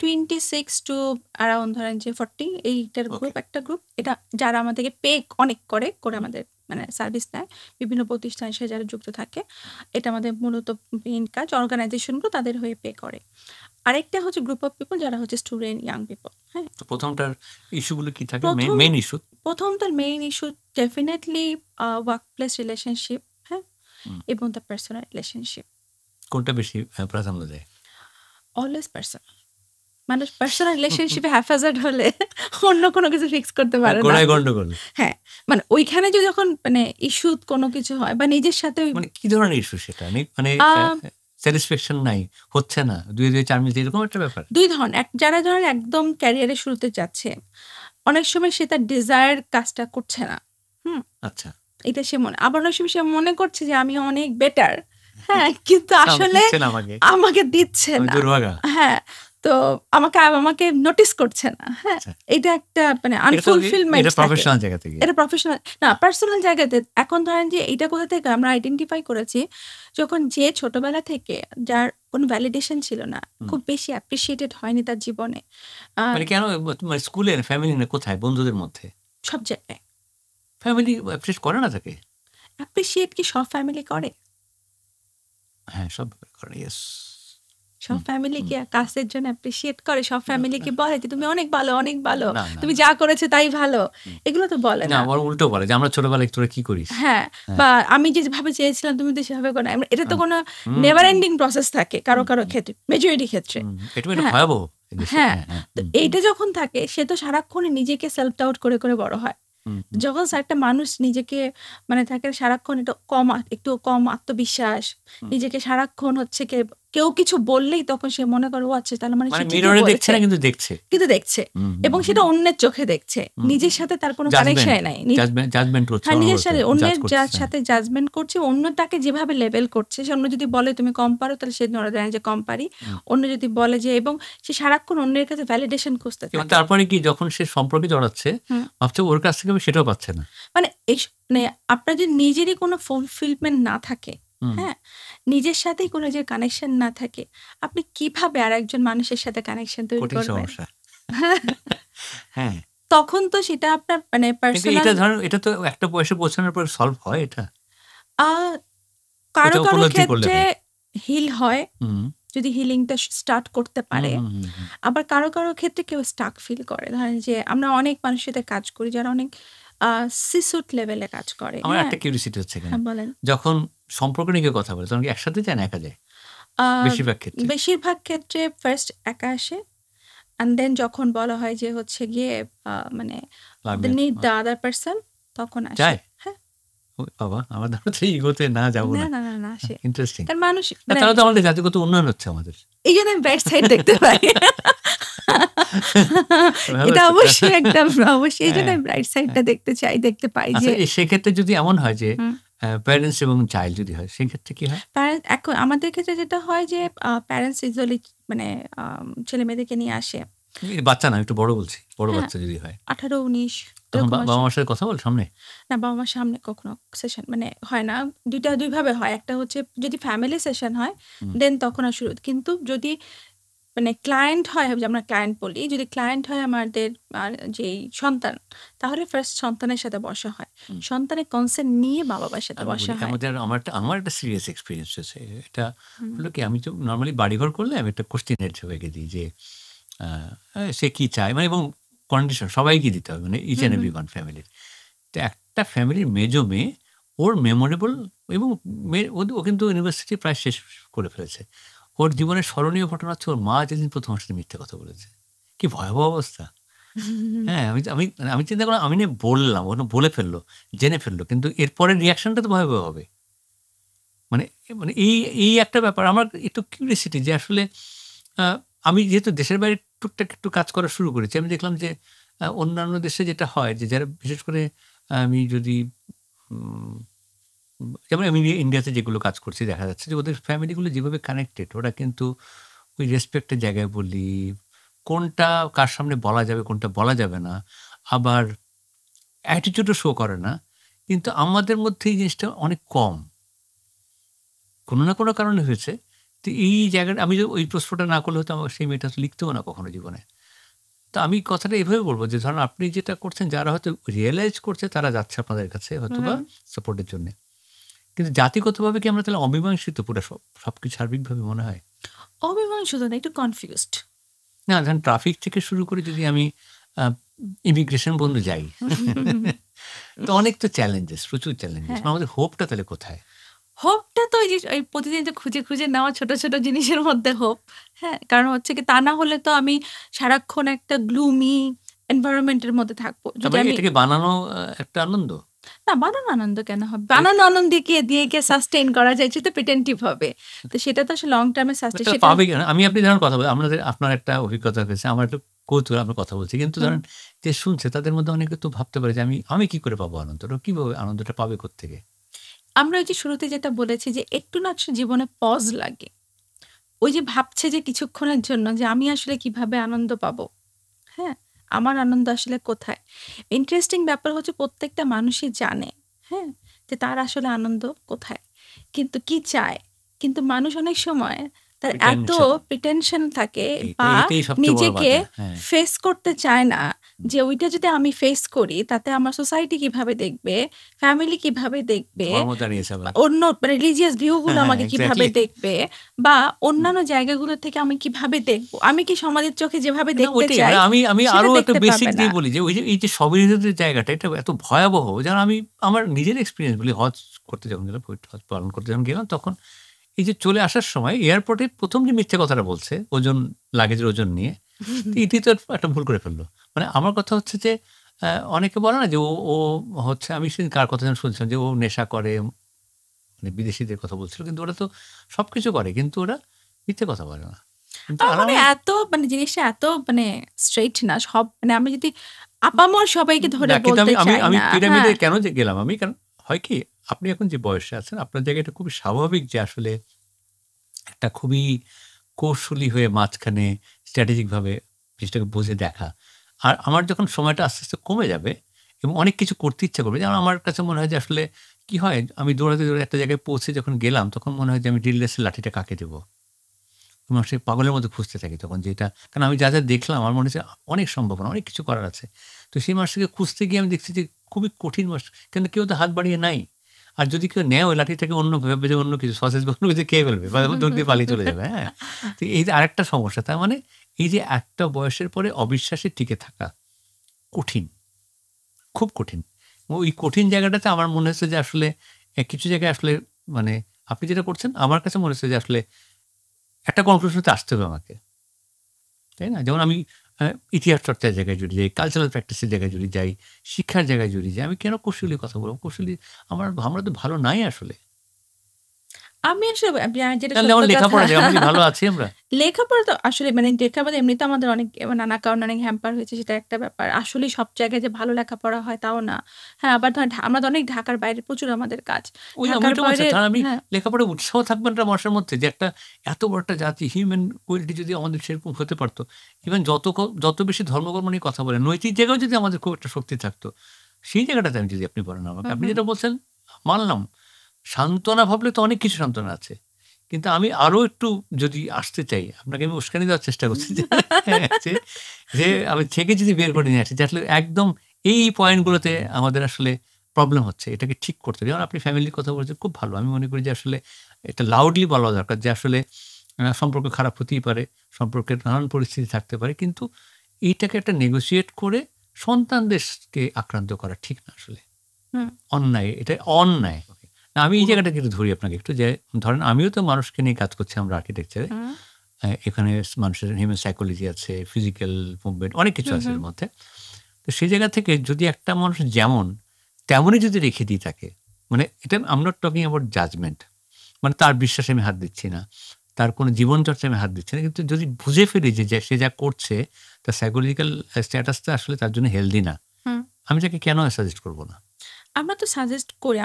Speaker 2: 26 to around ধরেন যে 40, এইটার
Speaker 1: ওকে।
Speaker 2: গ্রুপ একটা গ্রুপ। এটা যারা আমাদেরকে পে অনেক করে আমাদের মানে সার্ভিস নেয়। বিভিন্ন প্রতিষ্ঠানের সাথে যারা যুক্ত থাকে। এটা আমাদের মূলত মেইন কাজ। অর্গানাইজেশনগুলো তাদের হয়ে পে করে। আরেকটা হচ্ছে গ্রুপ অফ পিপল যারা হচ্ছে স্টুডেন্ট, ইয়াং পিপল। হ্যাঁ?
Speaker 1: তো ১ম টার ইস্যুগুলো কি থাকে?
Speaker 2: প্রথম
Speaker 1: মেইন ইস্যু?
Speaker 2: প্রথম তার main issue definitely workplace relationship. হ্যাঁ? এবং দ্য পার্সোনাল রিলেশনশিপ।
Speaker 1: কোনটা বেশি প্রাধান্য দেয়?
Speaker 2: Always personal. মানুষ পার্সোনাল রিলেশনশিপে হ্যাফাজার্ড হলে অন্য কোনো কিছু ফিক্স করতে পারে না।
Speaker 1: গোড়ায় গন্ডগোল।
Speaker 2: হ্যাঁ, মানে ওইখানে যদি যখন মানে ইস্যু কোনো কিছু হয় বা নিজের সাথে
Speaker 1: মানে কি ধরনের ইস্যু সেটা? মানে স্যাটিসফ্যাকশন নাই, হচ্ছে না, 2-4 মিনিট এরকম একটা ব্যাপার?
Speaker 2: 2 ধরনের। যারা ধরেন একদম ক্যারিয়ারের শুরুতে যাচ্ছে, অনেক সময় সে তার ডিজায়ার কাজটা করছে না।
Speaker 1: আচ্ছা।
Speaker 2: এটা সে আবার অনেক সময় সে মনে করছে যে আমি অনেক বেটার। হ্যাঁ, কিন্তু আসলে আমাকে দিচ্ছে না।
Speaker 1: দুর্ভাগা।
Speaker 2: হ্যাঁ, তো আমাকে নোটিস করছে না। হ্যাঁ, এটা একটা মানে আনফুলফিলমেন্ট।
Speaker 1: এটা প্রফেশনাল জায়গা থেকে।
Speaker 2: এটা প্রফেশনাল না, পার্সোনাল জায়গাতে। এখন ধরেন যে এটা কোথা থেকে আমরা আইডেন্টিফাই করেছি, যখন যে ছোটবেলা থেকে যার কোনো ভ্যালিডেশন ছিল না, খুব বেশি অ্যাপ্রিশিয়েটেড হয়নি তার জীবনে।
Speaker 1: মানে কেন? স্কুলে, ফ্যামিলি না, কোথায়? বন্ধুদের মধ্যে?
Speaker 2: সব জায়গায়।
Speaker 1: ফ্যামিলি অ্যাপ্রিশিয়েট করে না তাকে?
Speaker 2: অ্যাপ্রিশিয়েট কি সব ফ্যামিলি করে?
Speaker 1: হ্যাঁ, সব করে। ইয়েস।
Speaker 2: সব ফ্যামিলি কি কাজের জন্য অ্যাপ্রিশিয়েট করে? সব ফ্যামিলি কি বলে যে তুমি অনেক ভালো, অনেক ভালো, তুমি যা করেছো তাই ভালো? এগুলো তো বলে না।
Speaker 1: আমার উল্টো বলে যে আমরা ছোটবেলায় তোরা কি করিস।
Speaker 2: হ্যাঁ, বা আমি যেভাবে চেয়েছিলাম তুমি তো সেভাবে করো না। এটা তো কোনো নেভার এন্ডিং প্রসেস থাকে কারো ক্ষেত্রে, মেজরিটি ক্ষেত্রে।
Speaker 1: এটা ভয়াবহ।
Speaker 2: হ্যাঁ, তো এইটা যখন থাকে সে তো সারাক্ষণ নিজেকে সেলফ ডাউট করে বড় হয়। যখন একটা মানুষ নিজেকে মানে থাকে সারাক্ষণ একটু কম আত্মবিশ্বাস, নিজেকে সারাক্ষণ হচ্ছে কেউ কিছু বললেই তখন সে মনে করে ও আচ্ছা তাহলে মানে
Speaker 1: মিররে দেখছে না, কিন্তু দেখছে
Speaker 2: এবং সেটা অন্যের চোখে দেখছে, নিজের সাথে তার কোনো কানেকশন নাই।
Speaker 1: জাজমেন্ট করছে।
Speaker 2: হ্যাঁ, নিজের সাথে অন্যের যার সাথে জাজমেন্ট করছে, অন্য তাকে যেভাবে লেভেল করছে, সে অন্য যদি বলে তুমি কম পারো তাহলে সে ধরে দেয় যে কম পারি। অন্য যদি বলে যে, এবং সে সারাক্ষণ অন্যের কাছে ভ্যালিডেশন খুঁজতে থাকে।
Speaker 1: তারপরে কি যখন সে সম্পর্কে জড়াচ্ছে ভাবছে ওর কাছ থেকে সেটাও পাচ্ছে না।
Speaker 2: মানে আপনার যদি নিজেরই কোনো ফুলফিলমেন্ট না থাকে, হ্যাঁ, নিজের সাথেই কোনো যে কানেকশন না থাকে, আপনি কিভাবে আর একজন মানুষের সাথে কানেকশন তৈরি করবেন?
Speaker 1: হ্যাঁ,
Speaker 2: তখন তো সেটা আপনার মানে পার্সোনাল।
Speaker 1: এটা তো একটা বয়সে পৌঁছানোর পর সলভ হয়। এটা
Speaker 2: কারো ক্ষেত্রে হিল হয় যদি হিলিংটা স্টার্ট করতে পারে। আবার কারো ক্ষেত্রে কেউ স্টাক ফিল করে। ধরেন যে আমরা অনেক মানুষের সাথে কাজ করি যারা অনেক সিসুট লেভেলে কাজ করে।
Speaker 1: আমার একটা কিউরিওসিটি হচ্ছে,
Speaker 2: বলেন,
Speaker 1: যখন সম্পর্ক নিয়ে কথা বলে তখন কি একসাথে যায় না একা যায়? বেশিরভাগ ক্ষেত্রে
Speaker 2: ফার্স্ট একা আসে, এন্ড দেন যখন বলা হয় যে হচ্ছে গিয়ে মানে নিড দ্য আদার পারসন, তখন আসে। হ্যাঁ
Speaker 1: বাবা, আমার ধারণা ইগোতে না যাবো না।
Speaker 2: না আসে।
Speaker 1: ইন্টারেস্টিং।
Speaker 2: কারণ মানুষ
Speaker 1: তাহলে তো আমাদের জাতিগত উন্নয়ন হচ্ছে আমাদের।
Speaker 2: এই জন্য ব্রাইট সাইড দেখতে পাই। এটা অবশ্যই একটা অবশ্যই এই জন্য ব্রাইট সাইডটা দেখতে পাই। যে
Speaker 1: সেক্ষেত্রে যদি এমন হয় যে প্যারেন্টস এবং চাইল্ড যদি হয়, সেক্ষেত্রে কি হয়?
Speaker 2: এখন আমাদের ক্ষেত্রে যেটা হয় যে প্যারেন্টস ইউজুয়ালি মানে ছেলে মেয়েদেরকে নিয়ে আসে।
Speaker 1: বাচ্চা না, একটু বড় বলছি, বড় বাচ্চা যদি হয়
Speaker 2: 18-19,
Speaker 1: তখন বাবা মার সাথে কথা বল সামনে?
Speaker 2: না, বাবা মার সামনে কখনো সেশন মানে হয় না। দুই ভাবে হয়। একটা হচ্ছে যদি ফ্যামিলি সেশন হয় দেন তখন আর শুরু। কিন্তু যদি মানে ক্লায়েন্ট হয়, আমরা ক্লায়েন্ট বলি, যদি ক্লায়েন্ট হয় আমাদের যেই সন্তান, তাহলে ফার্স্ট সন্তানের সাথে বসা হয়, সন্তানের কনসেন্ট নিয়ে বাবা মার সাথে বসা হয়।
Speaker 1: আমার একটা সিরিয়াস এক্সপিরিয়েন্স হয়েছে। এটা হলো কি, আমি তো নর্মালি বাড়িঘর করলে আমি একটা কোশ্চেনের রেখে দিই যে সে কি চায়, মানে এবং কন্ডিশন সবাইকে দিতে হবে, মানে ইচ অ্যান্ড এভরি ওয়ান ফ্যামিলির। তো একটা ফ্যামিলির মেজো মেয়ে, ওর মেমোরেবল, এবং ও কিন্তু ইউনিভার্সিটি প্রায় শেষ করে ফেলেছে। ওর জীবনের স্মরণীয় ঘটনা হচ্ছে ওর মা যেদিন প্রথম সাথে মিথ্যে কথা বলেছে। কি ভয়াবহ অবস্থা! হ্যাঁ, আমি চিন্তা করলাম, আমি বললাম, ও বলে ফেললো, জেনে ফেললো, কিন্তু এরপরের রিয়াকশনটা তো ভয়াবহ হবে। মানে এই একটা ব্যাপার। আমার একটু কিউরিওসিটি যে আসলে আমি যেহেতু দেশের বাইরে টুকটাক একটু কাজ করা শুরু করেছি, আমি দেখলাম যে অন্যান্য দেশে যেটা হয় যে যারা বিশেষ করে আমি যদি যেমন আমি ইন্ডিয়াতে যেগুলো কাজ করছি, দেখা যাচ্ছে যে ওদের ফ্যামিলিগুলো যেভাবে কানেক্টেড, ওরা কিন্তু ওই রেসপেক্টের জায়গায় বলি, কোনটা কার সামনে বলা যাবে কোনটা বলা যাবে না, আবার অ্যাটিটিউডও শো করে না। কিন্তু আমাদের মধ্যে এই জিনিসটা অনেক কম, কোনো না কোনো কারণে হয়েছে। তো এই জায়গাটা আমি ওই প্রশ্নটা না করলে হয়তো আমার সেই মেয়েটা লিখতেও না কখনো জীবনে। তো আমি কথাটা এভাবে বলবো যে ধরুন আপনি যেটা করছেন, যারা হয়তো রিয়েলাইজ করছে তারা যাচ্ছে আপনাদের কাছে হয়তো বা সাপোর্টের জন্য, কিন্তু জাতিগতভাবে কি আমরা তাহলে অমীমাংসিত পুরো সবকিছু সার্বিকভাবে মনে হয়?
Speaker 2: অমীমাংসিত না, একটু কনফিউজড।
Speaker 1: না, ধরেন ট্রাফিক থেকে শুরু করে যদি আমি ইমিগ্রেশন বন্ধু যাই, তো অনেক তো চ্যালেঞ্জেস, প্রচুর চ্যালেঞ্জেস। আমাদের হোপটা তাহলে কোথায়?
Speaker 2: হোপটা তো ওই যে ওই প্রতিদিন যে খুঁজে, খুঁজে নেওয়া ছোট, ছোট জিনিসের মধ্যে হোপ। হ্যাঁ? কারণ হচ্ছে কি তা না হলে তো আমি সারাক্ষণ একটা gloomy environment এর মধ্যে থাকবো।
Speaker 1: তার
Speaker 2: যদি
Speaker 1: মানে
Speaker 2: আমি
Speaker 1: এটাকে বানানো একটা আনন্দ?
Speaker 2: না বানানো আনন্দ কেন হবে? বানানো আনন্দ দিয়ে কি সাস্টেইন করা যায়? সেটা প্রিটেন্টিভ হবে। তো সেটা তো আসলে লং টার্ম এ সাস্টেইন
Speaker 1: এটা
Speaker 2: সেটা
Speaker 1: পাবে কেন? আমি আপনি যখন কথা বলি, আপনার একটা অভিজ্ঞতা হয়েছে, আমার একটু কৌতূহল আমরা কথা বলছি। কিন্তু
Speaker 2: হুম।
Speaker 1: ধরেন যে শুনছে তাদের মধ্যে অনেকে তো ভাবতে পারে যে আমি কি করে পাবো আনন্দ? ওরা কিভাবে আনন্দটা পাবে কোত্থেকে?
Speaker 2: আমরা ওই যে শুরুতে যেটা বলেছি যে একটু না আসলে জীবনে পজ লাগে। ওই যে ভাবছে যে কিছুক্ষণের জন্য যে আমি আসলে কিভাবে আনন্দ পাবো? হ্যাঁ? আমার আনন্দ আসলে কোথায়? ইন্টারেস্টিং ব্যাপার হচ্ছে প্রত্যেকটা মানুষই জানে, হ্যাঁ? যে তার আসলে আনন্দ কোথায়? কিন্তু কি চায়? কিন্তু মানুষ অনেক সময় তার এত
Speaker 1: প্রিটেনশন
Speaker 2: প্রিটেনশন থাকে বা
Speaker 1: এটাই সবচেয়ে বড়
Speaker 2: নিজেকে
Speaker 1: বাধা। হ্যাঁ।
Speaker 2: ফেস করতে চায় না যে ওইটা যদি আমি ফেস করি তাতে আমার সোসাইটি কিভাবে দেখবে? ফ্যামিলি কিভাবে দেখবে?
Speaker 1: ধর্ম দাঁড়িয়েছে আবার।
Speaker 2: অন্য মানে রিলিজিয়াস ভিউ গুলো
Speaker 1: হ্যাঁ, হ্যাঁ,
Speaker 2: আমাকে কিভাবে
Speaker 1: এক্সাক্টলি।
Speaker 2: দেখবে? বা অন্যান্য জায়গাগুলো থেকে আমি কিভাবে দেখব? আমি কি সমাজের চোখে যেভাবে
Speaker 1: না
Speaker 2: দেখতে
Speaker 1: ওইটাই।
Speaker 2: চাই,
Speaker 1: মানে আমি
Speaker 2: সেটা
Speaker 1: আরো একটা
Speaker 2: দেখতে
Speaker 1: বেসিক
Speaker 2: পাবে না।
Speaker 1: দিয়ে বলি যে ওই যে এই যে স্ববিরোধিতার জায়গাটা এটা এত ভয়াবহ, যেন আমি আমার নিজের এক্সপেরিয়েন্স বলি, হজ করতে যখন গেলাম, হজ পালন করতে যখন গেলাম, তখন এই যে চলে আসার সময় এয়ারপোর্টে ১ম যে মিথ্যে কথাটা বলছে ওজন, লাগেজের ওজন নিয়ে, তো এটি তো একটা ভুল করে ফেললো। মানে আমার কথা হচ্ছে যে অনেকে বলে না যে ও হচ্ছে, আমি সেদিন কার কথা যেন শুনছিলাম যে ও নেশা করে, মানে বিদেশীদের কথা বলছিল। কিন্তু ওরা তো সবকিছু করে কিন্তু ওরা মিথ্যে কথা বলে না। কিন্তু
Speaker 2: আমার
Speaker 1: আর
Speaker 2: মনে
Speaker 1: আমি
Speaker 2: হয় এত মানে জিনিসটা এত মানে স্ট্রেইট না। সব মানে আমি যদি আপামর সবাইকে ধরে
Speaker 1: না, কিন্তু
Speaker 2: বলতে
Speaker 1: আমি আমি
Speaker 2: চাই
Speaker 1: আমি
Speaker 2: না।
Speaker 1: পিরামিডে
Speaker 2: হ্যাঁ।
Speaker 1: কেন যে গেলাম আমি, কারণ হয় কি, আপনি এখন যে বয়সে আছেন আপনার জায়গায় এটা খুবই স্বাভাবিক যে আসলে একটা খুবই কৌশলী হয়ে মাঝখানে স্ট্র্যাটেজিকভাবে জিনিসটাকে বুঝে দেখা। আর আমার যখন সময়টা আস্তে, আস্তে কমে যাবে এবং অনেক কিছু করতে ইচ্ছা করবে। যেমন আমার কাছে মনে হয় যে আসলে কি হয়, আমি দৌড়াতে, দৌড়াতে একটা জায়গায় পৌঁছে যখন গেলাম তখন মনে হয় যে আমি ড্রিল-লেসের লাঠিটা কাকে দেবো? এবং সেই পাগলের মধ্যে খুঁজতে থাকি তখন যে এটা, কারণ আমি যা দেখলাম আমার মনে হচ্ছে অনেক সম্ভাবনা, অনেক কিছু করার আছে। তো সেই মানুষটাকে খুঁজতে গিয়ে আমি দেখছি যে খুবই কঠিন মানুষ। কিন্তু কেউ তো হাত বাড়িয়ে নাই। আর যদি কেউ নেয় ওই লাঠিটাকে অন্য ভাবে যে অন্য কিছু সসেজ বা অন্য কিছু খেয়ে ফেলবে বা দৌড় দিয়ে পালিয়ে চলে যাবে, হ্যাঁ? তো এই যে আরেকটা সমস্যা। তার মানে এই যে একটা বয়সের পরে অবিশ্বাসে টিকে থাকা কঠিন, খুব কঠিন। ওই কঠিন জায়গাটাতে আমার মনে হচ্ছে যে আসলে কিছু জায়গায় আসলে মানে আপনি যেটা করছেন আমার কাছে মনে হচ্ছে যে আসলে একটা কনক্লুশনে আসতে হবে আমাকে। তাই না? যেমন আমি আ ইতিহাস চর্চার জায়গায় যদি যাই, কালচারাল প্র্যাকটিস এর জায়গায় যদি যাই, শিক্ষার জায়গায় যদি যাই, আমি কেন কৌশলী কথা বলব? কৌশলী আমরা তো ভালো নাই আসলে।
Speaker 2: আমি আসলে যেটা
Speaker 1: তাহলে
Speaker 2: সত্য
Speaker 1: আমার
Speaker 2: কথা
Speaker 1: লেখাপড়া জায়গায় আমরা কি ভালো আছি আমরা?
Speaker 2: লেখাপড়া তো আসলে মানে লেখাপড়া এমনিতে আমাদের অনেক নানা কারণে অনেক হ্যাম্পার হয়েছে সেটা একটা ব্যাপার। আসলেই সব জায়গায় যে ভালো লেখাপড়া হয় তাও না। হ্যাঁ, আবার ধরেন আমরা তো অনেক ঢাকার বাইরে প্রচুর আমাদের কাজ।
Speaker 1: আমি
Speaker 2: ঢাকার
Speaker 1: ওইটা বলছি।
Speaker 2: বাইরে
Speaker 1: তাহলে আমি
Speaker 2: হ্যাঁ,
Speaker 1: লেখাপড়ায় উৎসাহ থাকবে না মানুষের মধ্যে যে একটা এত বড় একটা জাতি, হিউম্যান কোয়ালিটি যদি আমাদের সেরকম হতে পারত। ইভেন যত বেশি ধর্মকর্ম নিয়ে কথা বলেন, নৈতিক জায়গায়ও যদি আমাদের খুব একটা শক্তি থাকতো, সেই জায়গাটাতে আমি যদি আপনি বলেন আমাকে,
Speaker 2: হুম,
Speaker 1: আপনি
Speaker 2: হুম।
Speaker 1: যেটা বলছেন মানলাম। সান্ত্বনা ভাবলে তো অনেক কিছু সান্ত্বনা আছে। কিন্তু আমি আরো একটু যদি আসতে চাই, আপনাকে আমি উস্কানি দেওয়ার চেষ্টা করছি যে হ্যাঁ, যে আমি থেকে যদি বের করে নিয়ে আসি যে আসলে একদম এই পয়েন্টগুলোতে আমাদের আসলে প্রবলেম হচ্ছে। এটাকে ঠিক করতে হবে। যেমন আপনি ফ্যামিলির কথা বলেছেন খুব ভালো। আমি মনে করি যে আসলে এটা লাউডলি বলা দরকার যে আসলে সম্পর্ক খারাপ হতেই পারে। সম্পর্কের নানান পরিস্থিতি থাকতে পারে। কিন্তু এইটাকে একটা নেগোশিয়েট করে সন্তানদেরকে আক্রান্ত করা ঠিক না আসলে।
Speaker 2: হুম,
Speaker 1: অন্যায়, এটা অন্যায়। না, আমি এই জায়গাটাকে একটু ধরি আপনাকে একটু, যে ধরেন আমিও তো মানুষকে নিয়ে কাজ করছি আমরা আর্কিটেকচারে।
Speaker 2: হুম,
Speaker 1: এখানে মানুষের হিউম্যান সাইকোলজি আছে, ফিজিক্যাল মুভমেন্ট অনেক কিছু
Speaker 2: হুম,
Speaker 1: আছে
Speaker 2: হুম।
Speaker 1: এর মধ্যে। তো সেই জায়গা থেকে যদি একটা মানুষ যেমন তেমনই যদি রেখে দিই তাকে, মানে এটা I am not talking about judgement, মানে তার বিশ্বাসে আমি হাত দিচ্ছি না, তার কোনো জীবনচর্চায় আমি হাত দিচ্ছি না। কিন্তু যদি বুঝে ফেলি যে সে যা করছে তার সাইকোলজিক্যাল স্ট্যাটাসটা আসলে তার জন্য হেলদি না,
Speaker 2: হুম।
Speaker 1: আমি তাকে কেন সাজেস্ট করব না?
Speaker 2: আমরা তো সাজেস্ট করি।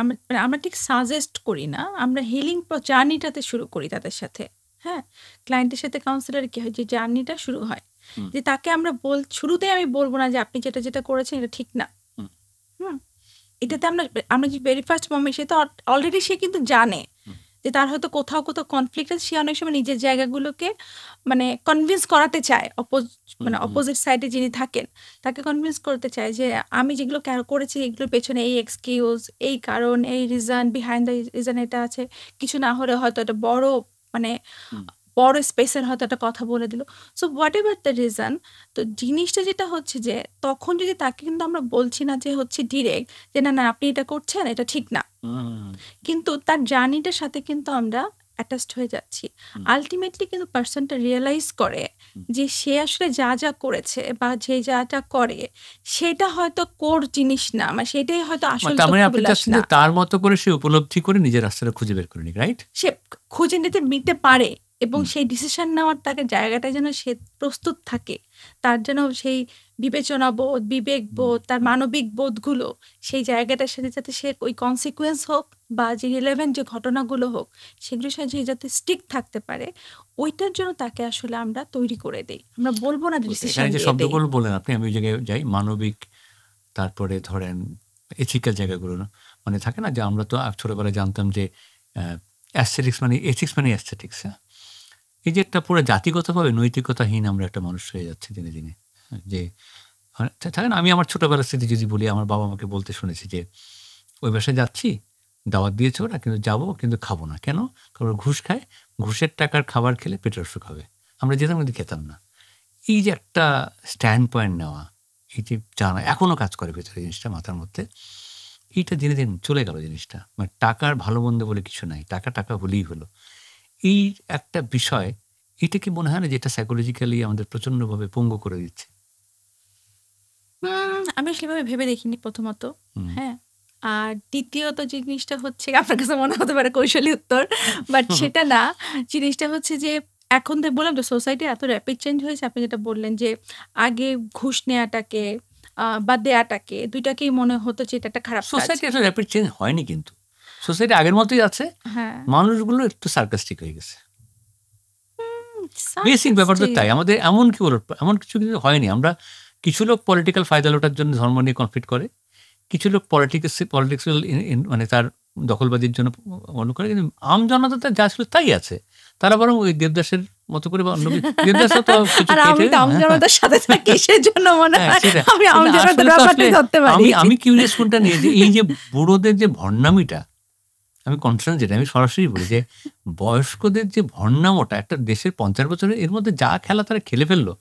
Speaker 2: আমরা ঠিক সাজেস্ট করি না। আমরা হিলিং জার্নিটাতে শুরু করি তাদের সাথে। হ্যাঁ? ক্লায়েন্টের সাথে কাউন্সিলর কি হয় যে জার্নিটা শুরু হয়।
Speaker 1: হুম,
Speaker 2: যে তাকে আমরা শুরুতেই আমি বলব না যে আপনি যেটা করেছেন এটা ঠিক না।
Speaker 1: হুম,
Speaker 2: হুম? এটাতে আমরা যে ভেরি ফার্স্ট মোমেন্ট সে তো অলরেডি সে কিন্তু জানে
Speaker 1: হুম,
Speaker 2: যে তার হয়তো কোথাও, কোথাও কনফ্লিক্ট আছে। সে অনেক সময় নিজের জায়গাগুলোকে মানে কনভিন্স করাতে চায়।
Speaker 1: হুম,
Speaker 2: মানে
Speaker 1: হুম,
Speaker 2: অপোজিট সাইডে যিনি থাকেন, তাকে কনভিন্স করতে চায় যে আমি যেগুলো করেছি এগুলোর পেছনে এই এক্সকিউজ, এই কারণ, এই রিজন, বিহাইন্ড দ্য রিজন এটা আছে। কিছু না হলে হয়তো একটা বড় মানে
Speaker 1: হুম।
Speaker 2: বড় স্পেসের হয়তো একটা কথা বলে দিল। So what ever the reason, তো জিনিসটা যেটা হচ্ছে যে তখন যদি তাকে কিন্তু আমরা বলছি না যে হচ্ছে ডিরেক্ট যে না, না আপনি এটা করছেন, এটা ঠিক না।
Speaker 1: হুম,
Speaker 2: কিন্তু তার জার্নিটার সাথে কিন্তু আমরা অ্যাটাচড হয়ে যাচ্ছি।
Speaker 1: হুম,
Speaker 2: আল্টিমেটলি কিন্তু পারসনটা রিয়ালাইজ করে
Speaker 1: হুম।
Speaker 2: যে সে আসলে যা, যা করেছে বা যে যা করে সেটা হয়তো কোর জিনিস না। মানে সেটাই হয়তো আসল
Speaker 1: তার মানে আপনি
Speaker 2: তথ্যবিলাস
Speaker 1: চাচ্ছেন
Speaker 2: না।
Speaker 1: যে তার মতো করে সে উপলব্ধি করে নিজের রাস্তাটা খুঁজে বের করে নিক, রাইট?
Speaker 2: সে খুঁজে নিতে পারে এবং
Speaker 1: হুম,
Speaker 2: সেই ডিসিশন নেওয়ার তাকে জায়গাটায় যেন সে প্রস্তুত থাকে। তার যেন সেই বিবেচনাবোধ,
Speaker 1: হুম,
Speaker 2: বিবেকবোধ, তার মানবিক বোধগুলো সেই জায়গাটার সাথে যাতে সে ওই কনসিকুয়েন্স হোক বা যে রিলেভেন্ট যে ঘটনাগুলো হোক সেগুলোর সাথে সে যাতে স্টিক থাকতে পারে, ওইটার জন্য তাকে আসলে আমরা তৈরি করে দেই। আমরা বলব না ডিসিশন
Speaker 1: এখানে যে
Speaker 2: দিয়ে দেই।
Speaker 1: শব্দগুলো বললেন আপনি, আমি ওই জায়গায় যাই, মানবিক, তারপরে ধরেন এথিক্যাল জায়গাগুলো না, মানে থাকে না যে আমরা তো ছোটবেলায় জানতাম যে অ্যাস্থেটিক্স মানে এথিক্স মানে অ্যাস্থেটিক্স, হ্যাঁ, এই যে একটা পুরো জাতিগতভাবে নৈতিকতাহীন আমরা একটা মানুষ হয়ে যাচ্ছে দিনে দিনে। যে থাকে না, আমি আমার ছোটবেলার স্মৃতি যদি বলি, আমার বাবা আমাকে বলতে শুনেছি যে ওই বাসায় যাচ্ছি, দাওয়াত দিয়েছে ওরা, কিন্তু যাবো কিন্তু খাবো না। কেন? কারণ ওরা ঘুষ খায়, ঘুষের টাকার খাবার খেলে পেটের অসুখ হবে। আমরা যেতাম কিন্তু খেতাম না। এই যে একটা স্ট্যান্ড পয়েন্ট নেওয়া, এই যে জানা এখনও কাজ করে ভেতরে জিনিসটা মাথার মধ্যে, এইটা দিনে দিন চলে গেল জিনিসটা। মানে টাকার ভালো মন্দ বলে কিছু নাই, টাকা টাকা হলেই হলো। এই একটা বিষয়, এটা কি মনে হয় না যে এটা সাইকোলজিক্যালি আমাদের প্রচণ্ডভাবে পঙ্গু করে দিচ্ছে?
Speaker 2: আমি আসলে এভাবে ভেবে দেখিনি প্রথমত।
Speaker 1: হুম,
Speaker 2: হ্যাঁ? আর দ্বিতীয়ত জিনিসটা হচ্ছে আপনার কাছে মনে হতে পারে কৌশলী উত্তর। বাট
Speaker 1: হুম,
Speaker 2: সেটা না। জিনিসটা হচ্ছে যে এখন তো বললাম তো সোসাইটি এত র‍্যাপিড চেঞ্জ হয়েছে। আপনি যেটা বললেন যে আগে ঘুষ নেয়াটাকে বা দেয়াটাকে ২ টাকেই মনে হতো যে এটা একটা খারাপ কাজ।
Speaker 1: সোসাইটি আসলে র্যাপিড চেঞ্জ হয়নি কিন্তু। সোসাইটি আগের মতোই আছে।
Speaker 2: হ্যাঁ।
Speaker 1: মানুষগুলো একটু সার্কাস্টিক হয়ে গেছে। বেসিক ব্যাপার তো
Speaker 2: সার্কাস্টিক।
Speaker 1: তাই। আমাদের এমন কিছু কিন্তু হয়নি। আমরা কিছু লোক পলিটিক্যাল ফায়দা লোটার জন্য ধর্ম নিয়ে কনফ্লিক্ট করে। কিছু লোক পলিটিক্যাল মানে তার দখলবাজির জন্য মনে করে। কিন্তু আমজনতা যা ছিল তাই আছে। তারা বরং ওই দেবদাসের মতো করে বা অন্য দেবদাসও তো কিছু
Speaker 2: আর আমি
Speaker 1: খেয়েছে।
Speaker 2: তো আমজনতার সাথে থাকি সেজন্য মনে
Speaker 1: হ্যাঁ,
Speaker 2: হয়
Speaker 1: সেটা।
Speaker 2: আমি
Speaker 1: কিন্তু
Speaker 2: আমজনতার
Speaker 1: আসলে তো
Speaker 2: ব্যাপারটাই ধরতে পারি।
Speaker 1: আমি কিউরিয়াস কোনটা নিয়ে যে এই যে বুড়োদের যে ভণ্ডামিটা, আমি কনসার্ন যেটা আমি সরাসরি বলি যে বয়স্কদের যে ভণ্ডামোটা একটা দেশের ৫০ বছরের এর মধ্যে যা খেলা তারা খেলে ফেললো।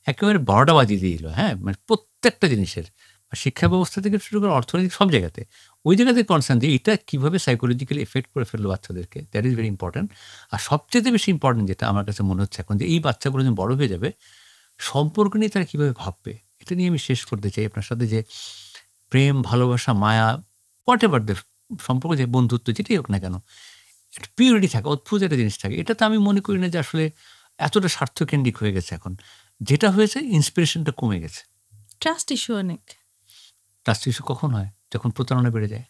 Speaker 1: একেবারে ১২টা বাজিয়ে দিয়ে দিল। হ্যাঁ? মানে প্রত্যেকটা জিনিসের। শিক্ষা ব্যবস্থা থেকে শুরু করে অর্থনৈতিক সব জায়গাতে। ওই জায়গাতে কনসার্ন যে এটা কিভাবে সাইকোলজিক্যালি এফেক্ট করে ফেললো বাচ্চাদেরকে। That is very important. আর সবচাইতে বেশি ইম্পোর্টেন্ট যেটা আমার কাছে মনে হচ্ছে এখন, যে এই বাচ্চাগুলো যখন বড় হয়ে যাবে, সম্পর্ক নিয়ে তারা কিভাবে ভাববে? এটা নিয়ে আমি শেষ করতে চাই আপনার সাথে যে প্রেম, ভালোবাসা, মায়া, হোয়াটএভার দ্য সম্পর্ক, যে বন্ধুত্ব যেটাই হোক না কেন, একটা পিউরিটি থাকে, অদ্ভুত একটা জিনিস থাকে। এটা তো আমি মনে করি না যে আসলে এতটা স্বার্থকেন্দ্রিক হয়ে গেছে এখন। যেটা হয়েছে ইন্সপিরেশনটা কমে গেছে।
Speaker 2: ট্রাস্ট ইস্যু অনেক।
Speaker 1: ট্রাস্ট ইস্যু কখন হয়? যখন প্রতারণা বেড়ে যায়।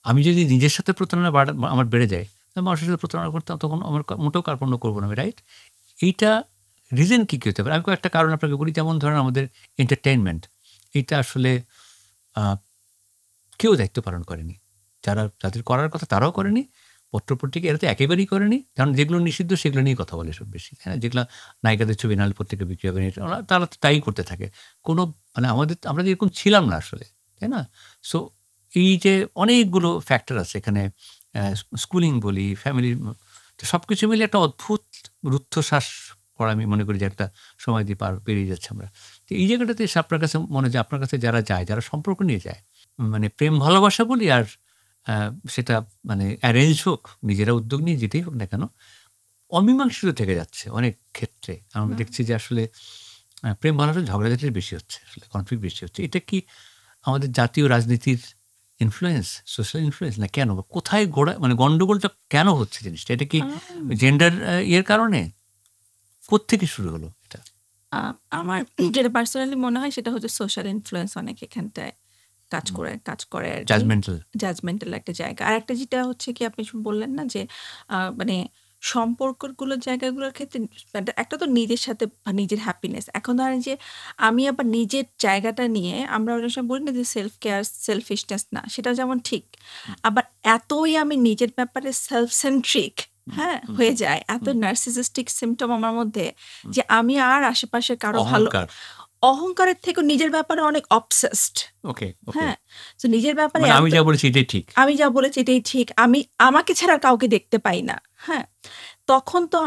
Speaker 1: আমি যদি নিজের সাথে প্রতারণা আমার বেড়ে যায়, আমি মানুষের সাথে প্রতারণা করতাম, তখন আমার মোটেও কার্পণ্য করবো না আমি, রাইট? এইটা রিজন কী হতে পারে? আমি কয়েকটা কারণ আপনাকে বলি। যেমন ধরেন আমাদের এন্টারটেইনমেন্ট, এইটা আসলে আ কেউ দায়িত্ব পালন করেনি। যাদের করার কথা তারাও করেনি। পত্র-পত্রিকা এরা তো একেবারেই করেনি। কারণ যেগুলো নিষিদ্ধ সেগুলো নিয়েই কথা বলে সব বেশি। তাই না? যেগুলা নায়িকাদের ছবি নাহলে পত্রিকা বিক্রি হবে না, তারা তো তাই করতে থাকে। কোনো মানে আমরা যেরকম ছিলাম না আসলে। তাই না? সো এই যে অনেকগুলো ফ্যাক্টর আছে এখানে, স্কুলিং বলি, ফ্যামিলির সবকিছু মিলে একটা অদ্ভুত রুদ্ধশ্বাস পড়া আমি মনে করি যে একটা সময় দিয়ে পেরিয়ে যাচ্ছি আমরা। তো এই জায়গাটাতে এসে আপনার কাছে মনে হয় যে আপনার কাছে যারা যায়, যারা সম্পর্ক নিয়ে যায়, মানে প্রেম ভালোবাসা বলি আর সেটা মানে অ্যারেঞ্জ হোক, নিজেরা উদ্যোগ নিয়ে যেতেই হোক না কেন, অমীমাংসিত থেকে যাচ্ছে অনেক ক্ষেত্রে। আমরা
Speaker 2: হুম।
Speaker 1: দেখছি যে আসলে প্রেম ভালোবাসা ঝগড়াঝাটির বেশি হচ্ছে, আসলে কনফ্লিক্ট বেশি হচ্ছে। এটা কি আমাদের জাতীয় রাজনীতির ইনফ্লুয়েন্স, সোশ্যাল ইনফ্লুয়েন্স, না কেন? বা কোথায় মানে গন্ডগোলটা কেন হচ্ছে জিনিসটা? এটা কি
Speaker 2: আ
Speaker 1: জেন্ডার ইয়ের কারণে? কোত্থেকে শুরু হলো এটা?
Speaker 2: আ আমার যেটা পার্সোনালি মনে হয় সেটা হচ্ছে সোশ্যাল ইনফ্লুয়েন্স অনেক এখানটায় কাজ করে আরকি।
Speaker 1: জাজমেন্টাল।
Speaker 2: জাজমেন্টাল একটা জায়গা। আরেকটা যেটা হচ্ছে কি আপনি বললেন না যে মানে সম্পর্কগুলোর জায়গাগুলোর ক্ষেত্রে একটা তো নিজের সাথে বা নিজের হ্যাপিনেস। এখন ধরেন যে আমি আবার নিজের জায়গাটা নিয়ে আমরা অনেক সময় বলি না যে সেলফ কেয়ার, সেলফিশনেস না। সেটা যেমন ঠিক। আবার এতই আমি নিজের ব্যাপারে সেলফ সেন্ট্রিক, হ্যাঁ? হয়ে যায়। এত নার্সিসিস্টিক সিম্পটম আমার মধ্যে যে আমি আর আশেপাশের কারো ভালো
Speaker 1: অহংকার।
Speaker 2: অহংকারের থেকেও নিজের ব্যাপারে অনেক অবসেসড।
Speaker 1: ওকে, ওকে।
Speaker 2: হ্যাঁ? সো নিজের ব্যাপারে
Speaker 1: মানে আমি
Speaker 2: এত
Speaker 1: যা বলেছি এটাই ঠিক।
Speaker 2: আমি যা বলেছি এটাই ঠিক। আমি আমাকে ছাড়া আর কাউকে দেখতে পাই না। হ্যাঁ? তখন তো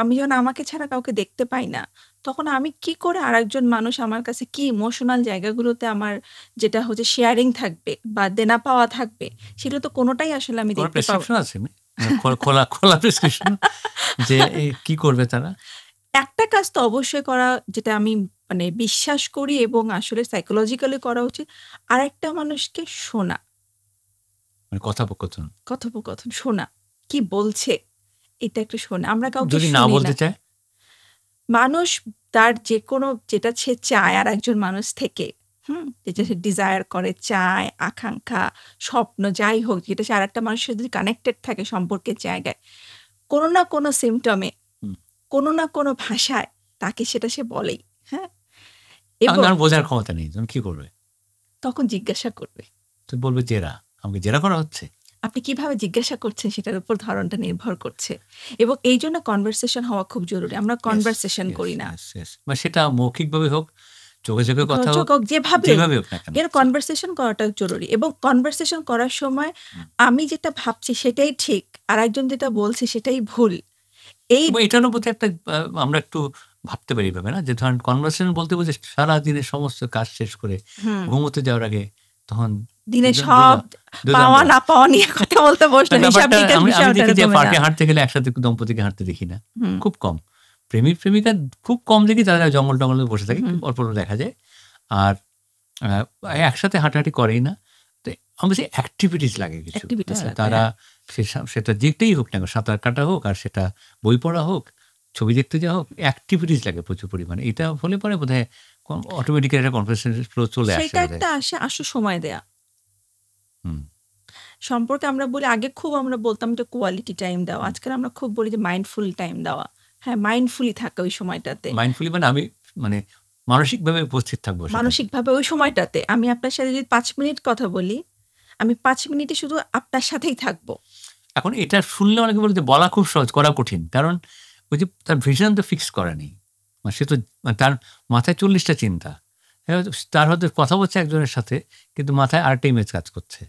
Speaker 2: আমি যখন আমাকে ছাড়া কাউকে দেখতে পাই না, তখন আমি কি করে আরেকজন মানুষ আমার কাছে কি ইমোশনাল জায়গাগুলোতে আমার যেটা হচ্ছে শেয়ারিং থাকবে বা দেনা পাওয়া থাকবে, সেটা তো কোনোটাই আসলে আমি
Speaker 1: কোনো
Speaker 2: দেখতে পাবো।
Speaker 1: প্রেসক্রিপশন আছে? খোলা খোলা প্রেসক্রিপশন যে কি করবে তারা?
Speaker 2: একটা কাজ তো অবশ্যই করা, যেটা আমি মানে বিশ্বাস করি এবং আসলে সাইকোলজিক্যালি করা উচিত। আরেকটা মানুষকে শোনা,
Speaker 1: মানে কথোপকথন।
Speaker 2: কথোপকথন শোনা। কি বলছে এটা একটু শোনা। আমরা কাউকে
Speaker 1: যদি না
Speaker 2: শুনি না।
Speaker 1: বলতে চায়?
Speaker 2: মানুষ তার যেকোনো যেটা সে চায় আরেকজন মানুষ থেকে, যেটা সে ডিজায়ার করে, চায়, আকাঙ্ক্ষা, স্বপ্ন যাই হোক, যেটা সে আরেকটা মানুষের সাথে যদি কানেক্টেড থাকে সম্পর্কের জায়গায়, কোনো না কোনো সিম্পটমে,
Speaker 1: হুম।
Speaker 2: কোনো না কোনো ভাষায় তাকে সেটা সে বলেই, হ্যাঁ?
Speaker 1: এখন
Speaker 2: এবং
Speaker 1: আমার বোঝার ক্ষমতা নেই, তখন কি করবে?
Speaker 2: তখন জিজ্ঞাসা করবে।
Speaker 1: তো বলবে জেরা, আমাকে জেরা করা হচ্ছে।
Speaker 2: আপনি কিভাবে জিজ্ঞাসা করছেন সেটার উপর ধরনটা নির্ভর করছে। এবং এইজন্য কনভারসেশন হওয়া খুব জরুরি। আমরা কনভারসেশন করি না।
Speaker 1: মানে সেটা মৌখিকভাবে হোক, চোখে চোখে কথা হোক,
Speaker 2: যেভাবে
Speaker 1: যেভাবে হোক না কেন।
Speaker 2: এর কনভারসেশন করাটা জরুরি। এবং কনভারসেশন করার সময় আমি যেটা ভাবছি সেটাই ঠিক, আরেকজন যেটা বলছে সেটাই ভুল। এই
Speaker 1: এবং এটার মধ্যে একটা আমরা একটু ভাবতে পারি এভাবে না, যে ধরেন কনভারসেশন বলতে বলতে সারাদিনের সমস্ত কাজ শেষ করে ঘুমোতে যাওয়ার আগে তখন
Speaker 2: দিনে সব পাওয়া না পাওয়া নিয়ে কথা বলতে বসলে হিসাব
Speaker 1: ব্যাপারটা
Speaker 2: নিকাশ
Speaker 1: আমি
Speaker 2: বিষয়টা
Speaker 1: দেখি যে
Speaker 2: এরকমই
Speaker 1: পার্কে
Speaker 2: না।
Speaker 1: হাঁটতে গেলে একসাথে দম্পতিকে হাঁটতে দেখি না, খুব কম। প্রেমিক প্রেমিকা খুব কম দেখি, তারা জঙ্গল টঙ্গলে বসে থাকে, খুব অল্প অল্প দেখা যায়। আর একসাথে হাঁটাহাঁটি করেই না। তো আমার কাছে অ্যাক্টিভিটিস লাগে কিছু।
Speaker 2: Activities লাগবে,
Speaker 1: তারা সেটা যেটাই হোক না, সাঁতার কাটা হোক, আর সেটা বই পড়া হোক, ছবি দেখতে যাওয়া হোক, অ্যাক্টিভিটিস লাগে প্রচুর পরিমাণে। এটা হলে পরে বোধহয় অটোমেটিক্যালি একটা কনভারসেশন ফ্লো চলে আসে
Speaker 2: সেটা
Speaker 1: বোধহয়।
Speaker 2: একটা আসো সময় দেয়া।
Speaker 1: হুম।
Speaker 2: সম্পর্কে আমরা বলি, আগে খুব আমরা বলতাম যে কোয়ালিটি টাইম দেওয়া। আজকাল আমরা খুব বলি যে মাইন্ডফুল টাইম দেওয়া। হ্যাঁ, মাইন্ডফুলি থাকা ওই সময়টাতে।
Speaker 1: মাইন্ডফুলি মানে আমি মানে মানসিকভাবে উপস্থিত থাকবো সেখানে।
Speaker 2: মানসিকভাবে ওই সময়টাতে আমি আপনার সাথে যদি ৫ মিনিট কথা বলি, আমি ৫ মিনিটে শুধু আপনার সাথেই থাকবো।
Speaker 1: এখন এটা শুনলে অনেকে বলে যে বলা খুব সহজ, করা কঠিন। কারণ ওই যে তার ভিশন তো ফিক্স করা নেই। মানে সে তো তার মাথায় ৪০টা চিন্তা। তার হয়তো কথা বলছে একজনের সাথে, কিন্তু মাথায় আরেকটা ইমেজ কাজ করছে।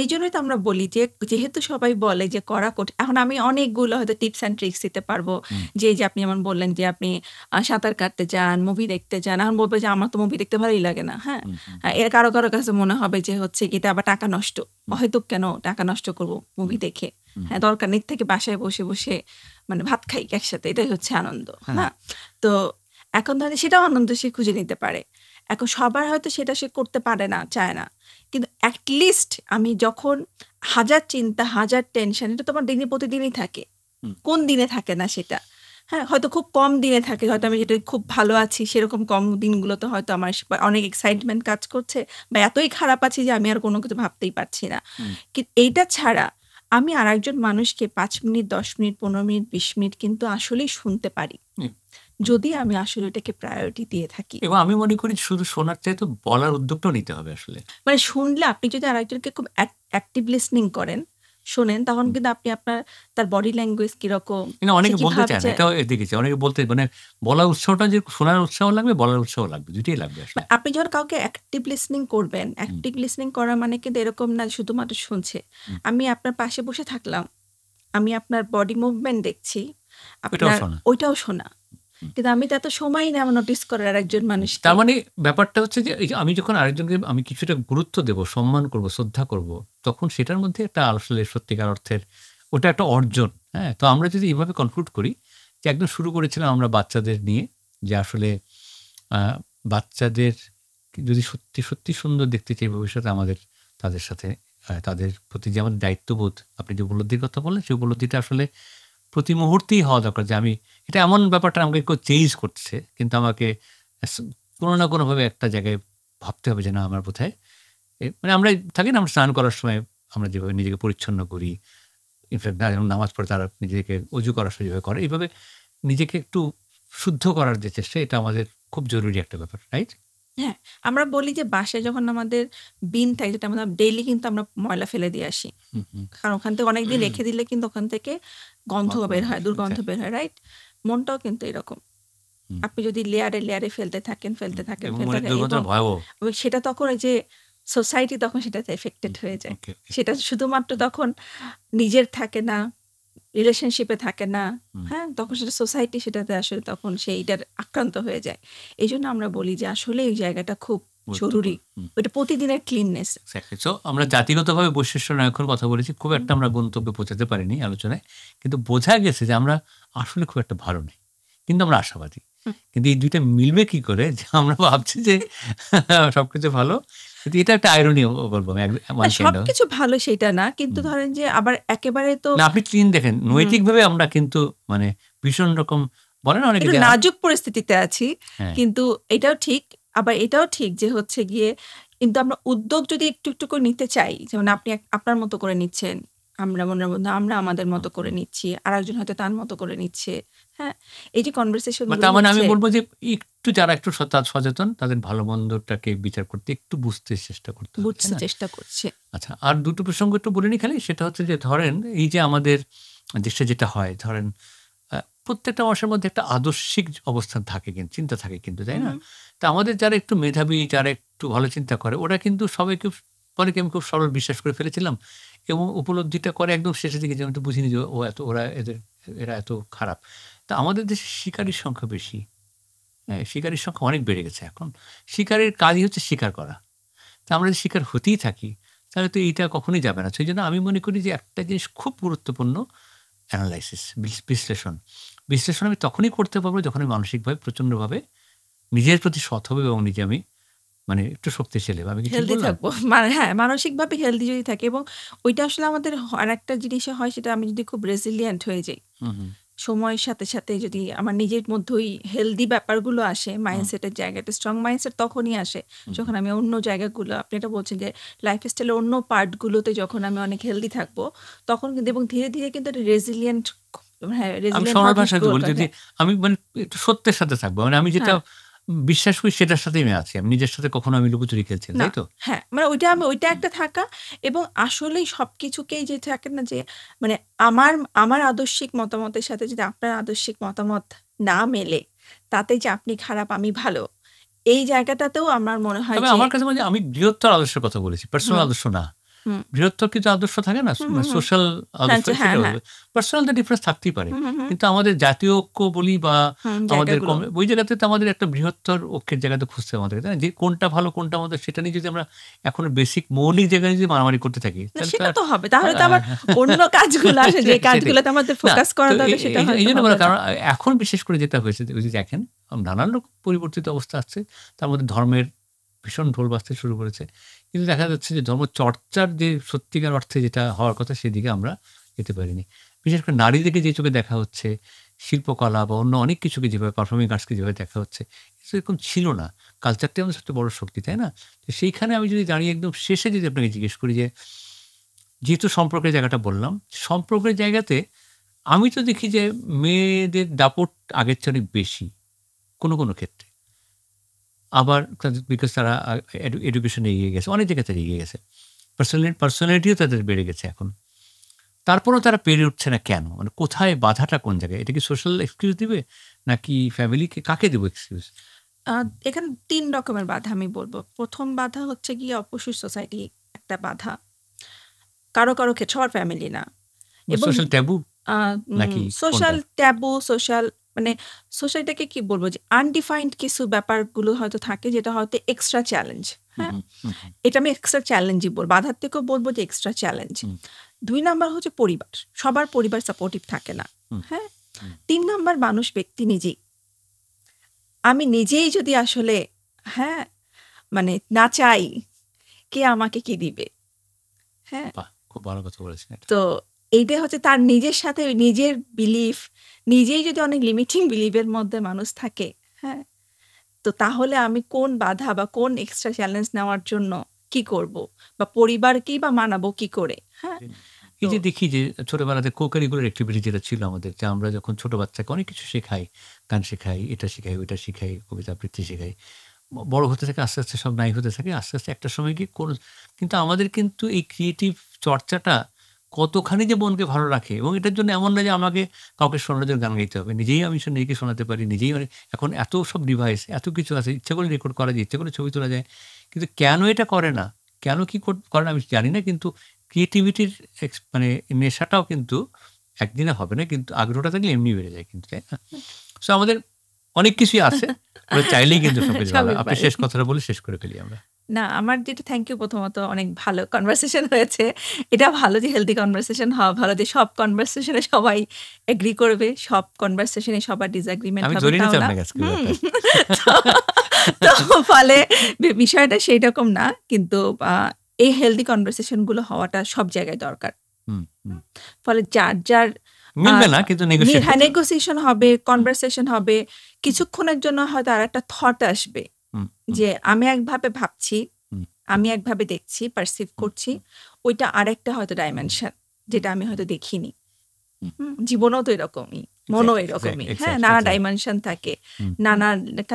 Speaker 2: এইজন্যই তো আমরা বলি যে, যেহেতু সবাই বলে যে করা কঠিন। এখন আমি অনেকগুলো হয়তো টিপস অ্যান্ড ট্রিকস দিতে পারবো। যে আপনি যেমন বললেন যে আপনি সাঁতার কাটতে যান, মুভি দেখতে যান। এখন বলবে যে আমার তো মুভি দেখতে ভালোই লাগে না। হ্যাঁ? এর কারো কাছে মনে হবে যে হচ্ছে এটা আবার টাকা নষ্ট। হয়তো কেন টাকা নষ্ট করব মুভি দেখে? হ্যাঁ, দরকার নেই, থেকে বাসায় বসে বসে মানে ভাত খাই একসাথে। এটাই হচ্ছে আনন্দ। হ্যাঁ? তো এখন ধরেন সেটাও আনন্দ সে খুঁজে নিতে পারে। এখন সবার হয়তো সেটা সে করতে পারে না, চায় না। কিন্তু at least আমি যখন হাজার চিন্তা, হাজার টেনশন, এটা তো আমার দিনে প্রতিদিনই থাকে। কোন দিনে থাকে না সেটা? হ্যাঁ, হয়তো খুব কম দিনে থাকে। হয়তো আমি যেটা খুব ভালো আছি সেরকম কম দিনগুলোতে হয়তো আমার অনেক এক্সাইটমেন্ট কাজ করছে, বা এতই খারাপ আছি যে আমি আর কোনো কিছু ভাবতেই পারছি না। এইটা ছাড়া আমি আরেকজন মানুষকে ৫ মিনিট, ১০ মিনিট, ১৫ মিনিট, ২০ মিনিট কিন্তু আসলেই শুনতে পারি। যদি আমি আসলে এটাকে প্রায়োরিটি দিয়ে থাকি।
Speaker 1: এবং আমি মনে করি শুধু শোনার চাইতে বলার উদ্যোগটাও নিতে হবে আসলে।
Speaker 2: মানে শুনলে আপনি যদি আরেকজনকে খুব অ্যাক্টিভ লিসনিং করেন, শোনেন, তখন কিন্তু আপনি তার বডি ল্যাঙ্গুয়েজ কিরকম,
Speaker 1: অনেকে বলতে চায় না, এটাও দেখেছি। অনেকে বলতে মানে বলার উৎসাহটা, যে শোনার উৎসাহ লাগবে, বলার উৎসাহ লাগবে, দুইটাই লাগবে আসলে।
Speaker 2: আপনি যখন কাউকে অ্যাক্টিভ লিসনিং করবেন, অ্যাক্টিভ লিসনিং করা মানে কিন্তু এরকম না শুধুমাত্র শুনছে। আমি আপনার পাশে বসে থাকলাম, আমি আপনার বডি মুভমেন্ট দেখছি, ওইটাও শোনা। কিন্তু আমি তো এত সময় না আমার নোটিস করার আরেকজন মানুষকে।
Speaker 1: তার মানে ব্যাপারটা হচ্ছে যে আমি যখন আরেকজনকে আমি কিছুটা গুরুত্ব দেব, সম্মান করব, শ্রদ্ধা করব, তখন সেটার মধ্যে একটা আসলে সত্যিকার অর্থের ওটা একটা অর্জন। হ্যাঁ, তো আমরা যদি এইভাবে কনক্লুড করি যে একদম শুরু করেছিলাম আমরা বাচ্চাদের নিয়ে, যে আসলে বাচ্চাদের যদি সত্যি সত্যি সুন্দর দেখতে চাই ভবিষ্যতে, আমাদের তাদের সাথে তাদের প্রতি যে আমাদের দায়িত্ববোধ, আপনি যে উপলব্ধির কথা বললেন, সেই উপলব্ধিটা আসলে প্রতি মুহূর্তেই হওয়া দরকার। যে আমি এটা এমন ব্যাপারটা আমাকে কেউ চেঞ্জ করছে, কিন্তু আমাকে কোনো না কোনোভাবে একটা জায়গায় ভাবতে হবে যে না, আমার বোধহয় মানে আমরা থাকি না, আমরা স্নান করার সময় আমরা যেভাবে নিজেকে পরিচ্ছন্ন করি, ইনফ্যাক্ট নামাজ পড়ে তারা নিজেকে অজু করার সময় যেভাবে করে, এইভাবে নিজেকে একটু শুদ্ধ করার যে চেষ্টা, এটা আমাদের খুব জরুরি একটা ব্যাপার, রাইট?
Speaker 2: হ্যাঁ, আমরা বলি যে বাসায় যখন আমাদের বিন থাকে, যেটা আমরা ডেইলি কিন্তু আমরা ময়লা ফেলে দিয়ে আসি। কারণ ওখান থেকে অনেকদিন রেখে দিলে কিন্তু ওখান থেকে গন্ধ বের হয়, দুর্গন্ধ বের হয়, রাইট? মনটাও কিন্তু এরকম। আপনি যদি লেয়ারে লেয়ারে ফেলতে থাকেন এবং সেটা তখন ওই যে সোসাইটি তখন সেটাতে এফেক্টেড হয়ে যায়। সেটা শুধুমাত্র তখন নিজের থাকে না, রিলেশনশিপে থাকে না,
Speaker 1: হুম,
Speaker 2: হ্যাঁ? তখন সেটা সোসাইটি সেটাতে আসলে তখন সেইটার আক্রান্ত হয়ে যায়। এইজন্য আমরা বলি যে আসলে এই জায়গাটা খুব জরুরি।
Speaker 1: গুরুত্বপূর্ণ। হুম,
Speaker 2: ওইটা প্রতিদিনের ক্লিননেস।
Speaker 1: এক্সাক্টলি। সো আমরা জাতিগতভাবে বৈশিষ্ট্য নায়কের কথা বলেছি। খুব একটা আমরা গন্তব্যে পৌঁছাতে পারিনি আলোচনায়। কিন্তু বোঝা গেছে যে আমরা আসলে খুব একটা ভালো নেই। কিন্তু আমরা আশাবাদী।
Speaker 2: হুম।
Speaker 1: কিন্তু এই ২ টা মিলবে কি করে যে আমরা ভাবছি যে সবকিছু ভালো। কিন্তু এটা একটা আইরনি বলব আমি
Speaker 2: না
Speaker 1: ওয়ান কাইন্ড অফ।
Speaker 2: সবকিছু ভালো সেইটা না। কিন্তু
Speaker 1: হুম।
Speaker 2: ধরেন যে আবার একেবারে তো
Speaker 1: না আপনি ক্লিন দেখেন।
Speaker 2: হুম,
Speaker 1: নৈতিকভাবে আমরা কিন্তু মানে ভীষণ রকম বলে না অনেকে
Speaker 2: একটু
Speaker 1: যে
Speaker 2: নাজুক পরিস্থিতিতে আছি।
Speaker 1: হ্যাঁ,
Speaker 2: কিন্তু এটাও ঠিক, আবার এটাও ঠিক যে হচ্ছে গিয়ে কিন্তু আমরা উদ্যোগ যদি একটু, একটু করে নিতে চাই, যেমন আপনি আপনার মতো করে নিচ্ছেন। আমরা মনের মধ্যে আমরা আমাদের মতো করে নিচ্ছি। আরেকজন হয়তো তার মতো করে নিচ্ছে। হ্যাঁ? এই যে কনভারসেশন গুলো
Speaker 1: তার মানে আমি
Speaker 2: হচ্ছে
Speaker 1: বলব যে একটু যারা একটু সচেতন তাদের ভালো মন্দটাকে বিচার করতে একটু বুঝতে চেষ্টা করতে হবে, তাই
Speaker 2: বুঝতে
Speaker 1: না?
Speaker 2: চেষ্টা করছে।
Speaker 1: আচ্ছা আর ২ টো প্রসঙ্গ একটু বলে নিই খালি। সেটা হচ্ছে যে ধরেন এই যে আমাদের দেশে যেটা হয় ধরেন প্রত্যেকটা মানুষের মধ্যে একটা আদর্শিক অবস্থান থাকে কিন্তু চিন্তা থাকে কিন্তু, তাই না?
Speaker 2: হুম,
Speaker 1: তা আমাদের যারা একটু মেধাবী, যারা একটু ভালো চিন্তা করে ওরা কিন্তু সবাই খুব অনেকে আমি খুব সরল বিশ্বাস করে ফেলেছিলাম এবং উপলব্ধিটা করে একদম শেষের দিকে যে আমি তো বুঝিনি যে এরা এত খারাপ। তা আমাদের দেশে শিকারীর সংখ্যা বেশি। হ্যাঁ, শিকারীর সংখ্যা অনেক বেড়ে গেছে এখন। শিকারের কাজই হচ্ছে শিকার করা। তা আমরা যদি শিকার হতেই থাকি তাহলে তো এইটা কখনোই যাবে না। সেইজন্য আমি মনে করি যে একটা জিনিস খুব গুরুত্বপূর্ণ অ্যানালাইসিস বিশ্লেষণ। বিশ্লেষণ আমি তখনই করতে পারবো যখন আমি মানসিকভাবে প্রচন্ডভাবে নিজের প্রতি সৎ হবে এবং নিজে আমি মানে একটু শক্তিশালী হবে। আমি কি ঠিক
Speaker 2: হেলথি
Speaker 1: বললাম?
Speaker 2: থাকবো। হ্যাঁ, মানসিকভাবে হেলথি যদি থাকি এবং ওইটা আসলে আমাদের আরেকটা জিনিসে হয় সেটা আমি যদি খুব রেসিলিয়েন্ট হয়ে যাই।
Speaker 1: হুম, হুম,
Speaker 2: সময়ের সাথে, সাথে যদি আমার নিজের মধ্যেই হেলদি ব্যাপারগুলো আসে,
Speaker 1: হুম,
Speaker 2: মাইন্ডসেটের জায়গাটা স্ট্রং মাইন্ডসেট তখনই আসে।
Speaker 1: হুম,
Speaker 2: যখন আমি অন্য জায়গাগুলো আপনি এটা বলছেন যে লাইফস্টাইলের অন্য পার্টগুলোতে যখন আমি অনেক হেলদি থাকবো, তখন কিন্তু এবং ধীরে, ধীরে কিন্তু একটা রেসিলিয়েন্ট হ্যাঁ,
Speaker 1: আমি
Speaker 2: রেসিলিয়েন্ট
Speaker 1: সরল
Speaker 2: হওয়ার
Speaker 1: ভাষায় বলি যদি
Speaker 2: হ্যাঁ,
Speaker 1: আমি মানে একটু সত্যের সাথে থাকবো। মানে আমি যেটা
Speaker 2: হ্যাঁ।
Speaker 1: বিশ্বাস করি সেটার সাথেই আমি আছি। আমি নিজের সাথে কখনো আমি লুকোচুরি খেলছি না,
Speaker 2: না,
Speaker 1: তাই তো?
Speaker 2: হ্যাঁ, মানে ওইটা একটা থাকা এবং আসলেই সবকিছুকেই যে থাকে না যে মানে আমার আমার আদর্শিক মতামতের সাথে যদি আপনার আদর্শিক মতামত না মেলে, তাতে যে আপনি খারাপ আমি ভালো, এই জায়গাটাতেও আমার মনে হয়
Speaker 1: তবে
Speaker 2: যে
Speaker 1: আমার কাছে মনে হয় আমি বৃহত্তর আদর্শের কথা বলেছি। পার্সোনাল
Speaker 2: হুম,
Speaker 1: আদর্শ না।
Speaker 2: হুম,
Speaker 1: বৃহত্তর কিছু আদর্শ থাকে না?
Speaker 2: হুম, হুম, হুম,
Speaker 1: সোশ্যাল
Speaker 2: হ্যাঁ,
Speaker 1: আদর্শ
Speaker 2: হ্যাঁ,
Speaker 1: সেটা
Speaker 2: হ্যাঁ,
Speaker 1: বলব। পার্সোনাল তো ডিফারেন্স থাকতেই পারে।
Speaker 2: হুম, হুম, হুম,
Speaker 1: কিন্তু আমাদের জাতীয় ঐক্য বলি বা
Speaker 2: হুম,
Speaker 1: আমাদের
Speaker 2: জায়গাগুলো।
Speaker 1: ওই জায়গাতে তো আমাদের একটা বৃহত্তর ঐক্যের জায়গাতে খুঁজতে হবে আমাদেরকে, তাই না? যে কোনটা ভালো কোনটা মন্দ সেটা নিয়ে যদি আমরা এখনো বেসিক মৌলিক জায়গায় যদি মারামারি করতে থাকি
Speaker 2: না
Speaker 1: তাহলে তো
Speaker 2: সেটা
Speaker 1: আর
Speaker 2: তো হবে। তাহলে তো আবার অন্য কাজগুলো আসে যে
Speaker 1: সেটাই।
Speaker 2: কাজগুলোতে আমাদের
Speaker 1: না
Speaker 2: ফোকাস করা
Speaker 1: তো
Speaker 2: দরকার সেটা হয়তো
Speaker 1: এইজন্য
Speaker 2: হবে
Speaker 1: বলা
Speaker 2: না।
Speaker 1: কারণ এখন বিশেষ করে যেটা হয়েছে ওই যে দেখেন নানান রকম পরিবর্তিত অবস্থা আসছে। তার মধ্যে ধর্মের ভীষণ ঢোল বাজতে শুরু করেছে। কিন্তু দেখা যাচ্ছে যে ধর্মচর্চার যে সত্যিকার অর্থে যেটা হওয়ার কথা সেদিকে আমরা যেতে পারিনি। বিশেষ করে নারীদেরকে যে চোখে দেখা হচ্ছে, শিল্পকলা বা অন্য অনেক কিছুকে যেভাবে পারফর্মিং আর্টসকে যেভাবে দেখা হচ্ছে, এটা এরকম ছিল না। কালচারটাই আমাদের সবচেয়ে বড় শক্তি, তাই না? তো সেইখানে আমি যদি দাঁড়িয়ে একদম শেষে যদি আপনাকে জিজ্ঞেস করি যে, যেহেতু সম্পর্কের জায়গাটা বললাম, সম্পর্কের জায়গাতে আমি তো দেখি যে মেয়েদের দাপট আগের চেয়ে অনেক বেশি কোনো ক্ষেত্রে। আবার তাদের বিকজ তারা এডুকেশনে এগিয়ে গেছে। অনেক জায়গায় তারা এগিয়ে গেছে। পার্সোনালিটিও তাদের বেড়ে গেছে এখন। তারপরেও তারা পেরে উঠছে না কেন? মানে কোথায় বাধাটা কোন জায়গায়? এটা কি সোশ্যাল এক্সকিউজ দিবে? নাকি ফ্যামিলিকে কাকে দেব এক্সকিউজ?
Speaker 2: আ এখানে ৩ রকমের বাধা আমি বলব। ১ম বাধা হচ্ছে গিয়ে অবশ্যই সোসাইটি একটা বাধা। কারো ক্ষেত্রে সবার ফ্যামিলি না। এবং
Speaker 1: সোশ্যাল ট্যাবু
Speaker 2: আ
Speaker 1: নাকি কোনটা?
Speaker 2: সোশ্যাল ট্যাবু, মানে সোসাইটিকে কি বলব যে আনডিফাইন্ড কিছু ব্যাপারগুলো হয়তো থাকে যেটা হয়তো এক্সট্রা চ্যালেঞ্জ।
Speaker 1: হুম,
Speaker 2: হ্যাঁ?
Speaker 1: হুম, হুম, হুম,
Speaker 2: এটা আমি এক্সট্রা চ্যালেঞ্জই বলব। বাধার থেকেও বলব যে এক্সট্রা চ্যালেঞ্জ।
Speaker 1: হুম,
Speaker 2: ২ নাম্বার হচ্ছে পরিবার। সবার পরিবার সাপোর্টিভ থাকে না।
Speaker 1: হুম,
Speaker 2: হ্যাঁ?
Speaker 1: হুম।
Speaker 2: ৩ নাম্বার মানুষ ব্যক্তি নিজেই। আমি নিজেই যদি আসলে হ্যাঁ, মানে না চাই, কে আমাকে কি দিবে? হ্যাঁ?
Speaker 1: বাহ! খুব ভালো কথা বলেছেন এটা।
Speaker 2: তো এইটা হচ্ছে তার নিজের সাথে নিজের বিলিফ, নিজেই যদি অনেক লিমিটিং বিলিভ এর মধ্যে মানুষ থাকে, হ্যাঁ? তো তাহলে আমি কোন বাধা বা কোন এক্সট্রা চ্যালেঞ্জ নেওয়ার জন্য কি করব? বা পরিবারকেই বা মানাবো কি করে? হ্যাঁ?
Speaker 1: এই
Speaker 2: তো
Speaker 1: যে দেখি যে ছোটবেলাতে co-curricular activity যেটা ছিল আমাদের যে আমরা যখন ছোট বাচ্চাকে অনেক কিছু শেখাই, গান শেখাই, এটা শেখাই, ওইটা শিখাই, কবিতা আবৃত্তি শেখাই। বড় হতে থাকে আস্তে, আস্তে সব নাই হতে থাকে। আস্তে, আস্তে একটা সময় গিয়ে কিন্তু আমাদের কিন্তু এই ক্রিয়েটিভ চর্চাটা কতখানি যে মনকে ভালো রাখে এবং এটার জন্য এমন না যে আমাকে কাউকে শোনানোর জন্য গান গাইতে হবে। নিজেই আমি নিজেকে শোনাতে পারি। নিজেই এখন এত সব ডিভাইস, এত কিছু আছে। ইচ্ছা করে রেকর্ড করা যায়, ইচ্ছা করে ছবি তোলা যায়। কিন্তু কেন এটা করে না? কেন কি করে না আমি জানি না। কিন্তু ক্রিয়েটিভিটির মানে নেশাটাও কিন্তু একদিনে হবে না, কিন্তু আগ্রহটা থাকলে এমনি বেড়ে যায় কিন্তু, তাই না? সো আমাদের অনেক কিছুই আছে, আমরা চাইলেই কিন্তু সবকিছু ভালো।
Speaker 2: সবই
Speaker 1: আপনি
Speaker 2: পারি।
Speaker 1: শেষ কথাটা বলে শেষ করে ফেলি আমরা।
Speaker 2: না, আমার যেটা থ্যাংক ইউ প্রথমত, অনেক ভালো কনভারসেশন হয়েছে। এটা ভালো যে হেলথি কনভারসেশন হওয়া ভালো, যে সব কনভারসেশনে সবাই এগ্রি করবে, সব কনভারসেশনে সবার ডিসএগ্রিমেন্ট
Speaker 1: আমি
Speaker 2: হবে
Speaker 1: ধরে
Speaker 2: তাও
Speaker 1: নিচ্ছি
Speaker 2: না।
Speaker 1: আপনাকে আজকে
Speaker 2: হুম।
Speaker 1: ব্যাপারটা।
Speaker 2: তো ফলে বিষয়টা সেইরকম না। কিন্তু এই হেলথি কনভারসেশন গুলো হওয়াটা সব জায়গায় দরকার।
Speaker 1: হুম, হুম।
Speaker 2: ফলে যার, যার আ
Speaker 1: মিলবে না কিন্তু নেগোশিয়েট
Speaker 2: হ্যাঁ,
Speaker 1: করতে হবে।
Speaker 2: নেগোসিয়েশন হবে, কনভারসেশন হবে। কিছুক্ষণের জন্য হয়তো আরেকটা থট আসবে
Speaker 1: হুম, হুম,
Speaker 2: যে আমি একভাবে ভাবছি,
Speaker 1: হুম,
Speaker 2: আমি একভাবে দেখছি, পারসিভ
Speaker 1: হুম,
Speaker 2: করছি। ওইটা আরেকটা হয়তো ডাইমেনশন, যেটা আমি হয়তো দেখিনি।
Speaker 1: হুম।
Speaker 2: জীবনও তো এরকমই, মনও
Speaker 1: এক্সাক্টলি,
Speaker 2: এরকমই। হ্যাঁ,
Speaker 1: এক্সাক্টলি,
Speaker 2: নানা
Speaker 1: এক্সাক্টলি।
Speaker 2: ডাইমেনশন থাকে।
Speaker 1: হুম,
Speaker 2: নানা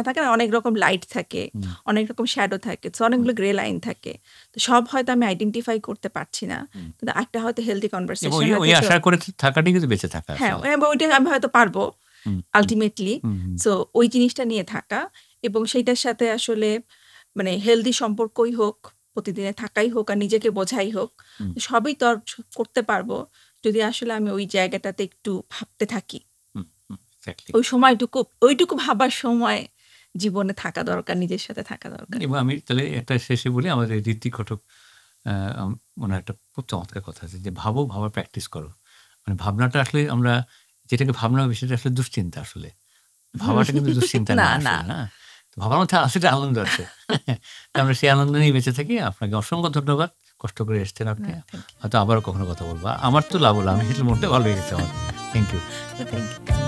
Speaker 2: থাকে না, অনেক রকম লাইট থাকে,
Speaker 1: হুম,
Speaker 2: অনেক রকম শ্যাডো থাকে। সো
Speaker 1: হুম,
Speaker 2: অনেকগুলো গ্রে লাইন থাকে। তো সব হয়তো আমি আইডেন্টিফাই করতে পারছি না।
Speaker 1: হুম।
Speaker 2: কিন্তু একটা হয়তো হেলথি
Speaker 1: এবং
Speaker 2: কনভারসেশন
Speaker 1: ওই
Speaker 2: হয়তো
Speaker 1: আশা করে থাকাটাই কিন্তু বেঁচে থাকা
Speaker 2: হ্যাঁ,
Speaker 1: আসলে।
Speaker 2: এবং ওইটা আমি হয়তো পারবো
Speaker 1: হুম, হুম,
Speaker 2: আল্টিমেটলি।
Speaker 1: হুম, হুম,
Speaker 2: সো ওই জিনিসটা নিয়ে থাকা এবং সেইটার সাথে আসলে মানে হেলদি সম্পর্কই হোক, প্রতিদিনে থাকাই হোক আর নিজেকে বোঝাই হোক,
Speaker 1: হুম,
Speaker 2: সবই তো আর করতে পারবো যদি আসলে আমি ওই জায়গাটাতে একটু ভাবতে থাকি।
Speaker 1: হুম, হুম, এক্সাক্টলি।
Speaker 2: ওই সময়টুকু, ওইটুকু ভাবার সময় জীবনে থাকা দরকার, নিজের সাথে থাকা দরকার।
Speaker 1: এবং আমি তাহলে একটা শেষে বলি, আমাদের ঋত্বিক ঘটক ওনার একটা খুব চমৎকার কথা আছে যে ভাবার প্র্যাকটিস করো। মানে ভাবনাটা আসলে আমরা যেটাকে ভাবনা ভাবি সেটা আসলে দুশ্চিন্তা আসলে। ভাবাটা কিন্তু দুশ্চিন্তা
Speaker 2: না,
Speaker 1: না
Speaker 2: না।
Speaker 1: আসলে, না? তো ভাবার মধ্যে আসলে আনন্দ আছে। তো আমরা সেই আনন্দ নিয়ে বেঁচে থাকি। আপনাকে অসংখ্য ধন্যবাদ। কষ্ট করে এসছেন আপনি।
Speaker 2: থ্যাংক
Speaker 1: হয়তো আবারও কখনো কথা বলবো। আমার তো লাভ হলো। আমি আসলে মনটা ভালো হয়ে গেছে আমার। Thank you.
Speaker 2: You, thank you.